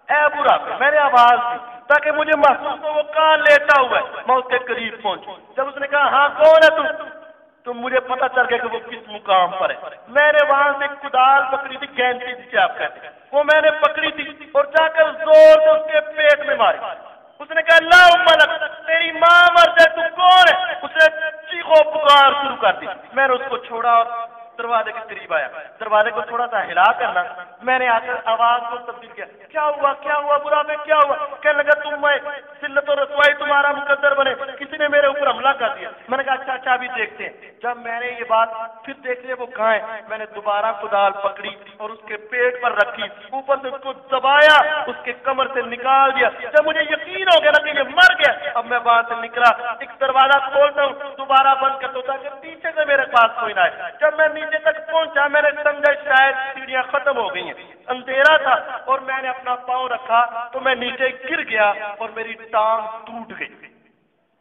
اے ابو رافع, میں نے آواز دی تاکہ مجھے محسوس ہو وہ کہاں لیٹا ہوا ہے. میں اس کے قریب پہنچوں. جب اس نے کہا ہاں کون ہے تم, تو مجھے پتا چل گیا کہ وہ کس مقام پر ہے. میں نے وہاں سے کدال پکڑی تھی, گینتی جسے آپ کہتے ہیں, وہ میں نے پکڑی تھی اور جا کر زور سے اس کے پیٹ میں ماری. اس نے کہا لا ملک, تیری ماں مر جائے, تو کون ہے. اس نے چیخو پکار شروع کر دی. میں نے اس کو چھوڑا اور دروازے کے قریب آیا. دروازے کو تھوڑا سا ہلا کرنا, میں نے آ کر آواز کو تبدیل کیا, کیا ہوا کیا ہوا برا میں کیا ہوا. کہنے لگا تم میں ذلت و رسوائی تمہارا مقدر بنے, کسی نے میرے اوپر حملہ کر دیا. میں نے کہا اچھا اچھا ابھی دیکھتے ہیں. جب میں نے یہ بات پھر دیکھ لیا وہ کہاں ہے, میں نے دوبارہ کدال پکڑی اور اس کے پیٹ پر رکھی, اوپر سے اس کو دبایا, اس کے کمر سے نکال دیا. جب مجھے یقین ہو گیا نا کہ یہ مر گیا, اب میں وہاں سے نکلا, ایک دروازہ کھولتا ہوں, دوبارہ بند کرتا ہوں تاکہ پیچھے سے میرے پاس کوئی نہ آئے. جب میں نیچے تک پہنچا میں نے سمجھا شاید سیڑھیاں ختم ہو گئی ہیں, اندھیرا تھا, اور میں نے اپنا پاؤں رکھا تو میں نیچے گر گیا اور میری ٹانگ ٹوٹ گئی.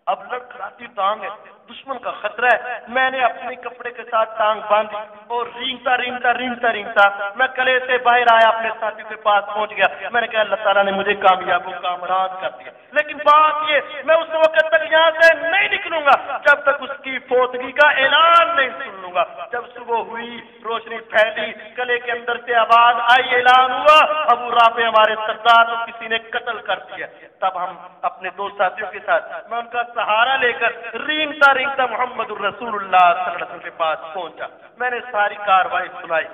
اب لڑکھڑاتی ٹانگ ہے, دشمن کا خطرہ ہے. میں نے اپنے کپڑے کے ساتھ ٹانگ باندھی اور رینگتا رینگتا رینگتا رینگتا میں کلے سے باہر آیا, اپنے ساتھی کے پاس پہنچ گیا. میں نے کہا اللہ تعالیٰ نے مجھے کامیاب و کامران کر دیا. لیکن بات یہ, میں اس وقت تک یہاں سے نہیں نکلوں گا جب تک اس کی فوتگی کا اعلان نہیں سن لوں گا. جب صبح ہوئی, روشنی پھیلی, گلے کے اندر سے آواز آئی, اعلان ہوا ابو رافع ہمارے سردار کو کسی نے قتل کر دیا. تب ہم اپنے دو ساتھیوں کے ساتھ, میں ان کا سہارا لے کر رینگتا رینگتا محمد الرسول اللہ صلی اللہ علیہ وسلم کے پاس پہنچا. میں نے ساری کاروائی سنائی.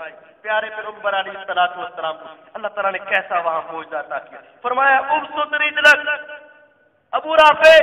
پیارے پیغمبر علیہ الصلوۃ والسلام کو اللہ تعالیٰ نے کیسا وہاں معجزہ عطا کیا. فرمایا ابسط رجلک, ابو رافع,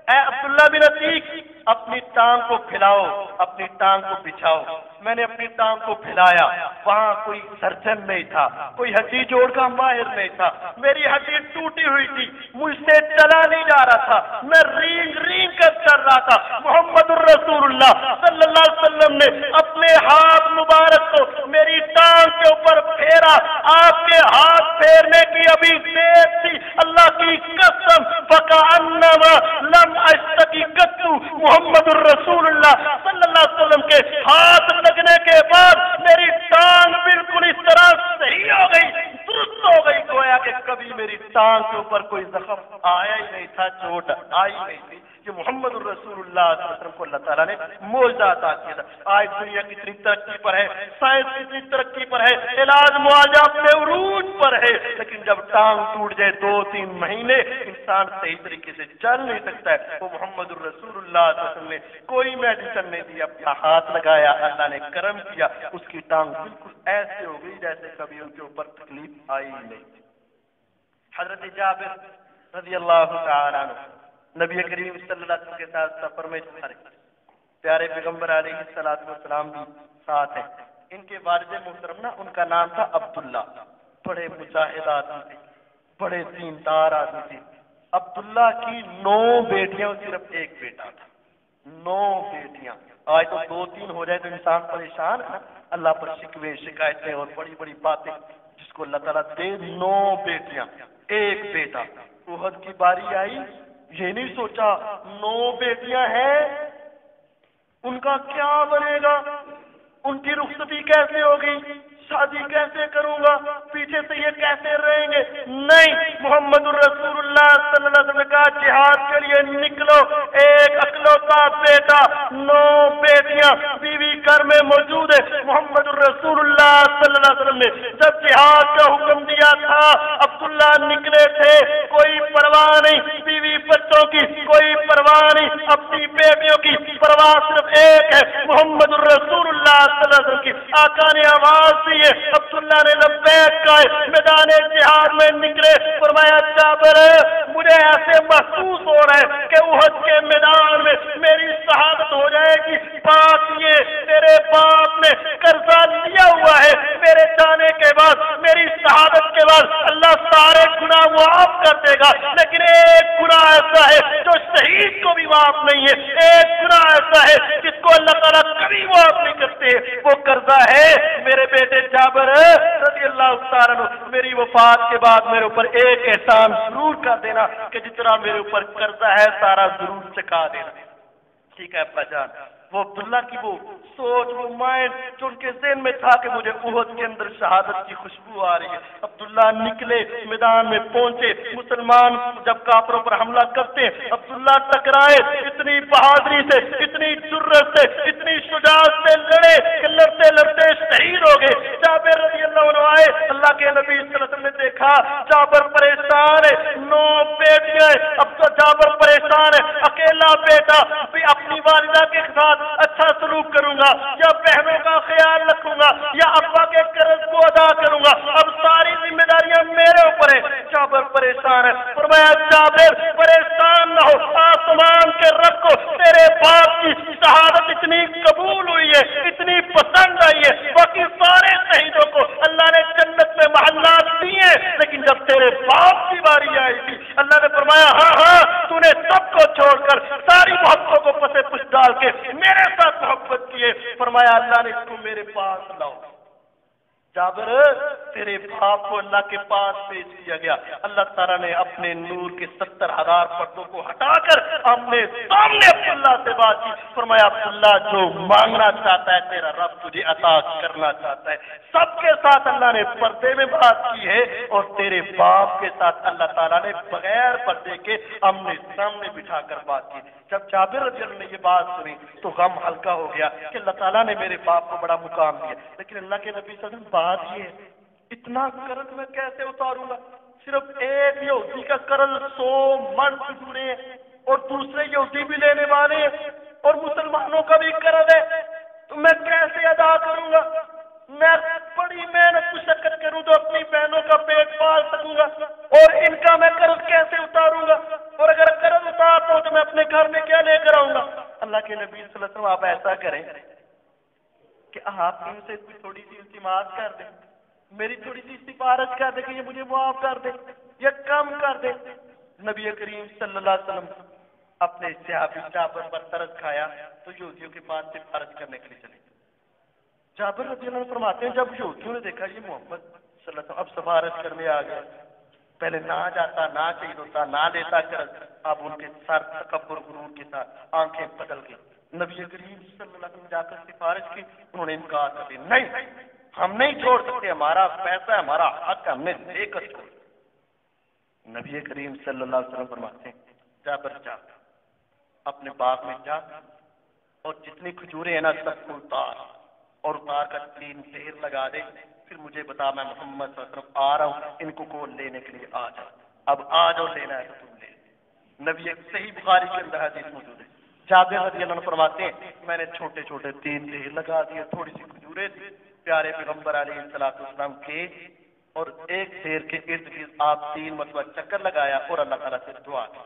اے عبداللہ بن عتیق, اپنی ٹانگ کو پھیلاؤ, اپنی ٹانگ کو بچھاؤ. میں نے اپنی ٹانگ کو پھیلایا, وہاں کوئی سرجن نہیں تھا, کوئی ہڈی جوڑ کا ماہر نہیں تھا, میری ہڈی ٹوٹی ہوئی تھی, مجھ سے چلا نہیں جا رہا تھا, میں رینگ رینگ کر چل رہا تھا. محمد الرسول اللہ صلی اللہ علیہ وسلم نے اپنے ہاتھ مبارک کو میری ٹانگ کے اوپر پھیرا. آپ کے ہاتھ پھیرنے کی ابھی دیر تھی, اللہ کی قسم, فکأنما لم اشتکی قط. محمد الرسول اللہ صلی اللہ علیہ وسلم کے ہاتھ لگنے کے بعد میری ٹانگ بالکل اس طرح صحیح ہو گئی, درست ہو گئی, گویا کہ کبھی میری ٹانگ کے اوپر کوئی زخم آیا ہی نہیں تھا, چوٹ آئی نہیں تھی. کہ محمد الرسول اللہ صلی اللہ علیہ وسلم کو اللہ تعالیٰ نے معجزہ عطا کیا تھا. آج دنیا کتنی ترقی پر ہے, سائنس کتنی ترقی پر ہے, علاج معالجہ اپنے عروج پر ہے, لیکن جب ٹانگ ٹوٹ جائے 2-3 مہینے انسان صحیح طریقے سے چل نہیں سکتا ہے. وہ محمد الرسول اللہ صلی اللہ علیہ وسلم نے کوئی میڈیسن نہیں دی, اپنا ہاتھ لگایا, اللہ نے کرم کیا, اس کی ٹانگ بالکل ایسے ہو گئی جیسے کبھی ان کے اوپر تکلیف آئی نہیں. حضرت جابر رضی اللہ تعالیٰ عنہ نبی کریم صلی اللہ علیہ وسلم کے ساتھ سفر میں جا رہے، پیارے پیغمبر علیہ الصلوۃ والسلام بھی ساتھ ہیں۔ ان کے والد محترم نا، ان کا نام تھا عبداللہ، بڑے مجاہد آدمی تھے، بڑے دیندار آدمی تھے۔ عبداللہ کی 9 بیٹیاں اور صرف ایک بیٹا تھا، 9 بیٹیاں۔ آج تو 2-3 ہو جائے تو انسان پریشان ہے نا، اللہ پر شکوے شکایتیں اور بڑی بڑی باتیں، جس کو اللہ تعالیٰ دے 9 بیٹیاں ایک بیٹا۔ احد کی باری آئی، یہ نہیں سوچا 9 بیٹیاں ہیں ان کا کیا بنے گا، ان کی رخصتی کیسے ہوگی، شادی کیسے کروں گا، پیچھے سے یہ کیسے رہیں گے۔ نہیں، محمد الرسول اللہ صلی اللہ علیہ وسلم کا جہاد کے لیے نکلو، ایک اکلوتا بیٹا، 9 بیٹیاں، بیوی گھر میں موجود ہے۔ محمد الرسول اللہ صلی اللہ علیہ وسلم نے جب جہاد کا حکم دیا تھا، عبداللہ نکلے تھے، کوئی پرواہ نہیں بیوی بچوں کی، کوئی پرواہ نہیں اپنی بیٹیوں کی، پرواہ صرف ایک ہے، محمد الرسول اللہ صلی اللہ علیہ وسلم کی۔ آقا نے آواز دی ہے، عبداللہ نے لبیک کہا، میدان جہاد میں نکلے، فرمایا جابر مجھے ایسے محسوس ہو رہا ہے کہ احد کے میدان میں میری شہادت ہو جائے گی۔ بات یہ تیرے باپ نے قرضہ لیا ہوا ہے، میرے جانے کے بعد، میری شہادت کے بعد اللہ سارے گناہ معاف کر دے گا، لیکن ایک گناہ ایسا ہے جو شہید کو بھی معاف نہیں ہے، ایک گناہ ایسا ہے جس کو اللہ تعالیٰ کبھی معاف نہیں کرتے، وہ قرضہ ہے میرے بیٹے جابر رضی اللہ تعالیٰ عنہ، میری وفات کے بعد میرے اوپر ایک احسان ضرور کر دینا کہ جتنا میرے اوپر قرضہ ہے سارا ضرور چکا دینا۔ ٹھیک ہے ابا جان۔ وہ عبداللہ کی وہ سوچ، وہ مائنڈ جو ان کے ذہن میں تھا کہ مجھے احد کے اندر شہادت کی خوشبو آ رہی ہے۔ عبداللہ نکلے، میدان میں پہنچے، مسلمان جب کافروں پر حملہ کرتے ہیں عبداللہ ٹکرائے، اتنی بہادری سے، اتنی جرت سے، اتنی شجاعت سے لڑے کہ لڑتے لڑتے شہید ہو گئے۔ جابر رضی اللہ عنہ آئے، اللہ کے نبی صلی اللہ علیہ وسلم نے دیکھا جابر پریشان ہے، 9 بیٹیاں ہیں، اب تو جابر پریشان ہے، اکیلا بیٹا بھی اپنی والدہ کے ساتھ اچھا سلوک کروں گا یا بہنوں کا خیال رکھوں گا یا ابا کے قرض کو ادا کروں گا، اب ساری ذمہ داریاں میرے اوپر ہیں۔ جابر پریشان ہے، فرمایا جابر پریشان نہ ہو، آسمان کے رب کو تیرے باپ کی شہادت اتنی قبول ہوئی ہے، اتنی پسند آئی ہے، باقی سارے شہیدوں کو اللہ نے جنت میں محلات دیے، لیکن جب تیرے باپ کی باری آئی تھی اللہ نے فرمایا ہاں ہاں تو نے سب کو چھوڑ کر ساری محبتوں کو پسے پش ڈال کے میرے ساتھ محبت کیے، فرمایا اللہ نے اس کو میرے پاس لاؤ۔ جابر تیرے باپ کو اللہ کے پاس پیش کیا گیا، اللہ تعالیٰ نے اپنے نور کے 70,000 پردوں کو ہٹا کر اپنے سامنے عبداللہ سے بات کی، فرمایا عبداللہ جو مانگنا چاہتا ہے تیرا رب تجھے عطا کرنا چاہتا ہے۔ سب کے ساتھ اللہ نے پردے میں بات کی ہے اور تیرے باپ کے ساتھ اللہ تعالیٰ نے بغیر پردے کے آمنے سامنے بٹھا کر بات کی۔ جب جابر رضی اللہ عنہ نے یہ بات سنی تو غم ہلکا ہو گیا کہ اللہ تعالیٰ نے میرے باپ کو بڑا مقام دیا، لیکن اللہ کے نبی صلی اللہ علیہ وسلم بات یہ ہے اتنا قرض میں کیسے اتاروں گا؟ صرف ایک یہودی کا قرض 100 من کھجورے ہیں اور دوسرے یہودی بھی لینے والے ہیں اور مسلمانوں کا بھی قرض ہے، تو میں کیسے ادا کروں گا؟ میں بڑی محنت مشقت کروں تو اپنی بہنوں کا پیٹ پال سکوں گا اور ان کا میں قرض کیسے اتاروں گا؟ اور اگر قرض اتارتا ہوں تو میں اپنے گھر میں کیا لے کر آؤں گا؟ اللہ کے نبی صلی اللہ علیہ وسلم آپ ایسا کریں کہ آپ ان سے تھوڑی سی التماس کر دیں، میری تھوڑی سی سفارش کر دیں کہ یہ مجھے معاف کر دیں یا کم کر دیں۔ نبی کریم صلی اللہ علیہ وسلم اپنے صحابی جابر پر ترس کھایا تو یہودیوں کے پاس سفارش کرنے کے لیے چلے۔ جابر رضی اللہ عنہ فرماتے ہیں جب یہودیوں نے دیکھا یہ محمد صلی اللہ علیہ وسلم اب سفارش کرنے آ گیا، پہلے نہ جاتا، نہ شہید ہوتا، نہ لیتا قرض، اب ان کے سر تکبر غرور کے ساتھ آنکھیں بدل گئی۔ نبی کریم صلی اللہ علیہ وسلم جا کر سفارش کی، انہوں نے انکار کر دیا، نہیں ہم نہیں چھوڑ سکتے، ہمارا پیسہ ہمارا حق ہم نے لے کر چھوڑ۔ نبی کریم صلی اللہ علیہ وسلم فرماتے ہیں جابر جا اپنے باغ میں جا اور جتنی کھجورے ہیں نا سب کو اتار اور اتار کر 3 ڈھیر لگا دے، پھر مجھے بتا میں محمد صلی اللہ علیہ وسلم آ رہا ہوں، ان کو لینے کے لیے آ جا، اب آ جاؤ لینا ہے تو تم لے۔ نبی صحیح بخاری کے اندر حدیث موجود ہے، جابر رضی اللہ عنہ فرماتے ہیں میں نے چھوٹے چھوٹے 3 ڈھیر لگا دیے، تھوڑی سی کھجورے تھی، پیارے پیغمبر علیہ الصلوۃ والسلام کے اور ایک ڈھیر کے ارد گرد آپ 3 مرتبہ چکر لگایا اور اللہ تعالیٰ سے دعا کی،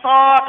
60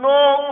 9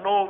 9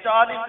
40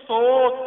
100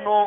9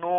9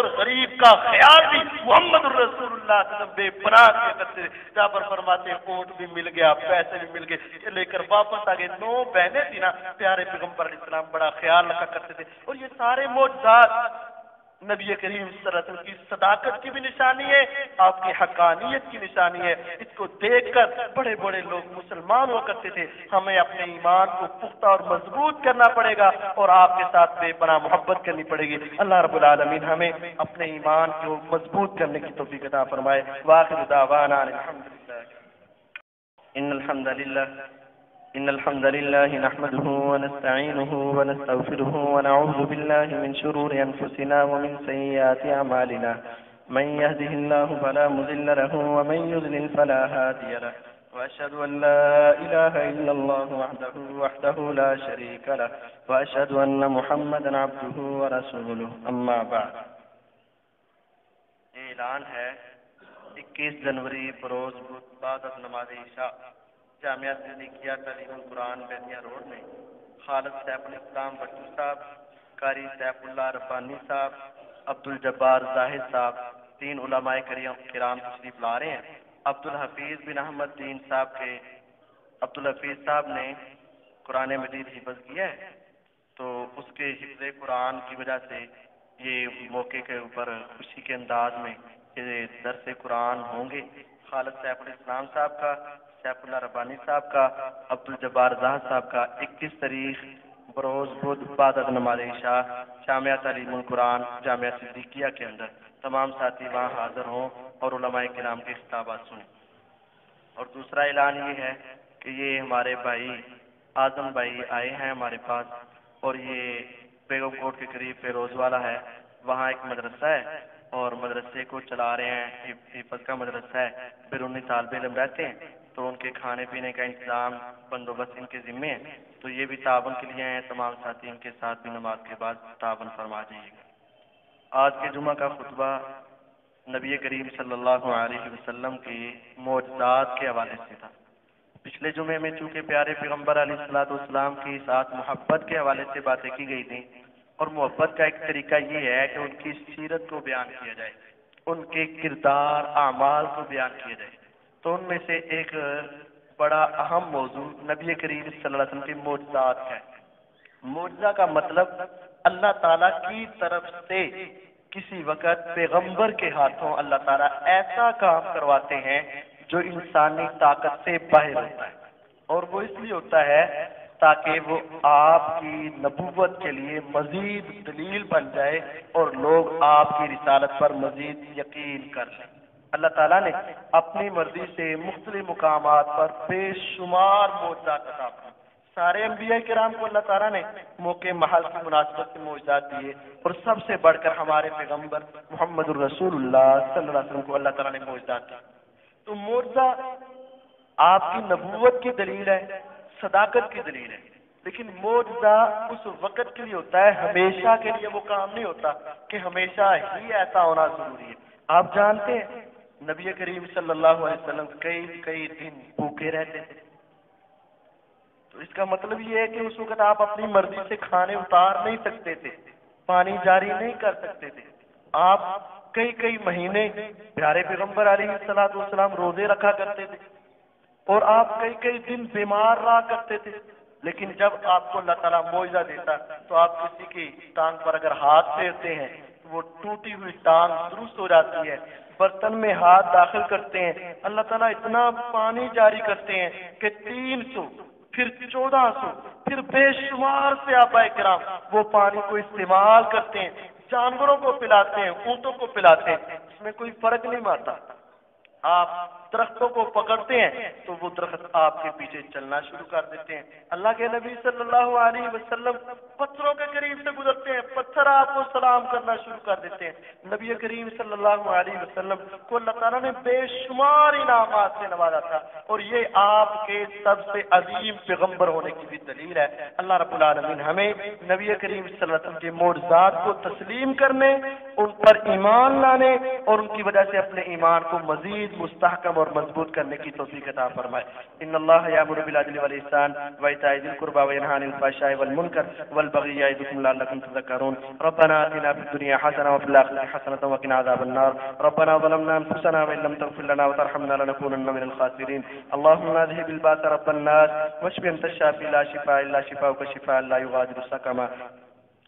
اور غریب کا خیال بھی محمد رسول اللہ صلی اللہ علیہ وسلم بے پناہ کیا کرتے تھے۔ جہاں پر فرماتے ہیں اونٹ بھی مل گیا، پیسے بھی مل گئے، لے کر واپس آ گئے۔ 9 بہنیں تھی نا، پیارے پیغمبر علیہ السلام بڑا خیال رکھا کرتے تھے۔ اور یہ سارے معجزات نبی کریم صلی اللہ علیہ وسلم کی صداقت کی بھی نشانی ہے، آپ کی حقانیت کی نشانی ہے۔ اس کو دیکھ کر بڑے بڑے لوگ مسلمان ہوا کرتے تھے۔ ہمیں اپنے ایمان کو پختہ اور مضبوط کرنا پڑے گا اور آپ کے ساتھ بے پناہ محبت کرنی پڑے گی۔ اللہ رب العالمین ہمیں اپنے ایمان کو مضبوط کرنے کی توفیق عطا فرمائے۔ وآخر دعوانا الحمدللہ۔ إن الحمد لله نحمده ونستعينه ونستغفره ونعوذ بالله من شرور أنفسنا ومن سيئات أعمالنا من يهده الله فلا مضل له ومن يضلل فلا هادي له وأشهد أن لا إله إلا الله وحده لا شريك له وأشهد أن محمدا عبده ورسوله أما بعد۔ اعلان ہے 21 جنوری بروز بدھ بعد از نماز عشاء جامعہ صدیقیہ تعلیم القرآن بیتیا روڈ میں خالد سیف الاسلام بٹو صاحب، قاری سیف اللہ ربانی صاحب، عبدالجبار زاہد صاحب، 3 علماء کرام تشریف لا رہے ہیں۔ عبدالحفیظ بن احمد دین صاحب کے عبدالحفیظ صاحب نے قرآن مجید حفظ کیا ہے، تو اس کے حفظ قرآن کی وجہ سے یہ موقع کے اوپر خوشی کے انداز میں یہ درس قرآن ہوں گے۔ خالد سیف الاسلام صاحب کا، سیف اللہ ربانی صاحب کا، عبدالجبار زاہد صاحب کا 21 تاریخ بروز بدھ بعد از نماز عشاء جامعہ تعلیم القرآن جامعہ صدیقیہ کے اندر تمام ساتھی وہاں حاضر ہوں اور علماء کرام کے خطابات سنیں۔ اور دوسرا اعلان یہ ہے کہ یہ ہمارے بھائی اعظم بھائی آئے ہیں ہمارے پاس، اور یہ بیگم کوٹ کے قریب فیروز والا ہے، وہاں ایک مدرسہ ہے اور مدرسے کو چلا رہے ہیں، حفظ کا مدرسہ ہے، بیرونی طالب علم رہتے ہیں، تو ان کے کھانے پینے کا انتظام بندوبست ان کے ذمے ہے، تو یہ بھی تعاون کے لیے ہیں۔ تمام ساتھی ان کے ساتھ بھی نماز کے بعد تعاون فرما جائیے گا۔ آج کے جمعہ کا خطبہ نبی کریم صلی اللہ علیہ وسلم کے معجزات کے حوالے سے تھا۔ پچھلے جمعے میں چونکہ پیارے پیغمبر علیہ السلام کی ساتھ محبت کے حوالے سے باتیں کی گئی تھیں، اور محبت کا ایک طریقہ یہ ہے کہ ان کی سیرت کو بیان کیا جائے، ان کے کردار اعمال کو بیان کیا جائے، تو ان میں سے ایک بڑا اہم موضوع نبی کریم صلی اللہ علیہ وسلم کے معجزات ہے۔ معجزہ کا مطلب اللہ تعالیٰ کی طرف سے کسی وقت پیغمبر کے ہاتھوں اللہ تعالیٰ ایسا کام کرواتے ہیں جو انسانی طاقت سے باہر ہوتا ہے، اور وہ اس لیے ہوتا ہے تاکہ وہ آپ کی نبوت کے لیے مزید دلیل بن جائے اور لوگ آپ کی رسالت پر مزید یقین کر لیں۔ اللہ تعالیٰ نے اپنی مرضی سے مختلف مقامات پر بے شمار معجزات عطا فرمائے۔ سارے انبیاء کرام کو اللہ تعالیٰ نے موقع محل کی مناسبت سے معجزات دیے، اور سب سے بڑھ کر ہمارے پیغمبر محمد الرسول اللہ صلی اللہ علیہ وسلم کو اللہ تعالیٰ نے معجزات دی۔ تو معجزہ آپ کی نبوت کی دلیل ہے، صداقت کی دلیل ہے، لیکن معجزہ اس وقت کے لیے ہوتا ہے، ہمیشہ کے لیے وہ کام نہیں ہوتا کہ ہمیشہ ہی ایسا ہونا ضروری ہے۔ آپ جانتے ہیں نبی کریم صلی اللہ علیہ وسلم کئی دن بھوکے رہتے تھے، تو اس کا مطلب یہ ہے کہ اس وقت آپ اپنی مرضی سے کھانے اتار نہیں سکتے تھے، پانی جاری نہیں کر سکتے تھے۔ آپ کئی مہینے پیارے پیغمبر علیہ السلام روزے رکھا کرتے تھے، اور آپ کئی دن بیمار رہا کرتے تھے، لیکن جب آپ کو اللہ تعالیٰ معجزہ دیتا تو آپ کسی کی ٹانگ پر اگر ہاتھ پھیرتے ہیں تو وہ ٹوٹی ہوئی ٹانگ درست ہو جاتی ہے۔ برتن میں ہاتھ داخل کرتے ہیں، اللہ تعالیٰ اتنا پانی جاری کرتے ہیں کہ 300 پھر 1400 پھر بے شمار صحابہ کرام وہ پانی کو استعمال کرتے ہیں، جانوروں کو پلاتے ہیں، اونٹوں کو پلاتے ہیں، اس میں کوئی فرق نہیں آتا۔ آپ درختوں کو پکڑتے ہیں تو وہ درخت آپ کے پیچھے چلنا شروع کر دیتے ہیں۔ اللہ کے نبی صلی اللہ علیہ وسلم پتھروں کے قریب سے گزرتے ہیں، پتھر آپ کو سلام کرنا شروع کر دیتے ہیں۔ نبی کریم صلی اللہ علیہ وسلم کو اللہ تعالیٰ نے بے شمار انعامات سے نوازا تھا، اور یہ آپ کے سب سے عظیم پیغمبر ہونے کی بھی دلیل ہے۔ اللہ رب العالمین ہمیں نبی کریم صلی اللہ علیہ وسلم کے معجزات کو تسلیم کرنے، ان پر ایمان لانے اور ان کی وجہ سے اپنے ایمان کو مزید مزید مستحکم اور مضبوط کرنے کی توفیق عطا فرمائے. ان اللہ یامر بالعدل والاحسان وایتاء ذی القربى وینہی عن الفحشاء والمنکر والبغی یعظکم لعلکم تذکرون. ربنا آتنا فی الدنیا حسنة وفی الآخرة حسنة وقنا عذاب النار. ربنا ظلمنا انفسنا وان لم تغفر لنا وترحمنا لنكونن من الخاسرين. اللهم اذهب الباس رب الناس واشف انت الشافي لا شفاء الا شفاؤك شفاء لا يغادر سقما.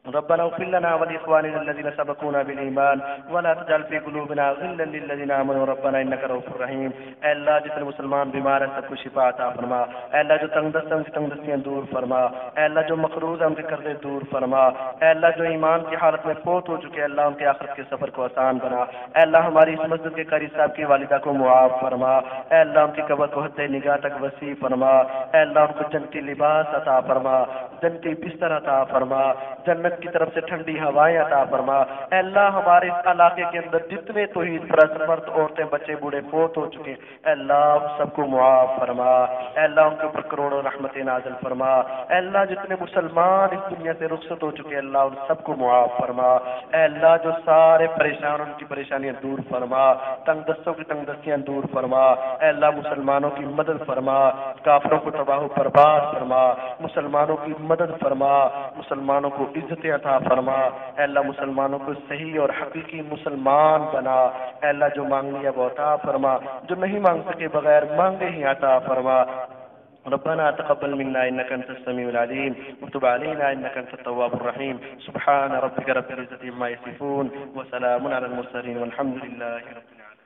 ربنا اغفر لنا ولإخواننا الذين سبقونا بالإيمان ولا تجعل في قلوبنا غلا للذين آمنوا ربنا إنك رؤوف رحيم. اے اللہ جتنے مسلمان بیمار ہیں سب کو شفا عطا فرما. اے اللہ جو تنگ دست ہیں ان کی تنگ دستیاں دور فرما. اے اللہ جو مقروض ہیں ان کے قرضے دور فرما. اے اللہ جو ایمان کی حالت میں فوت ہو چکے اللہ ان کے آخرت کے سفر کو آسان بنا. اے اللہ ہماری اس مسجد کے قاری صاحب کی والدہ کو معاف فرما. اے اللہ ان کی قبر کو حد نگاہ تک وسیع فرما. اے اللہ ان کو جنتی لباس عطا فرما, جنتی بستر عطا فرما, جنت کی طرف سے ٹھنڈی ہوائیں عطا فرما. اے اللہ ہمارے اس علاقے کے اندر جتنے توحید پرست مرد عورتیں بچے بوڑھے فوت ہو چکے اے اللہ سب کو معاف فرما. اے اللہ ان کے اوپر کروڑوں رحمت نازل فرما. اے اللہ جتنے مسلمان اس دنیا سے رخصت ہو چکے اللہ ان سب کو معاف فرما. اے اللہ جو سارے پریشان ان کی پریشانیاں دور فرما, تنگ دستوں کی تنگ دستیاں دور فرما. اے اللہ مسلمانوں کی مدد فرما, کافروں کو تباہ و برباد فرما, مسلمانوں کی مدد فرما, مسلمانوں کو عزت عطا فرما. اے اللہ مسلمانوں کو صحیح اور حقیقی مسلمان بنا. اے اللہ جو مانگ لیا وہ عطا فرما, جو نہیں مانگ سکے بغیر مانگے ہی عطا فرما. ربنا تقبل منا انك انت السميع العليم وتب علينا انك انت التواب الرحيم. سبحان ربك رب العزة عما يصفون وسلام على المرسلين والحمد لله رب العالمين.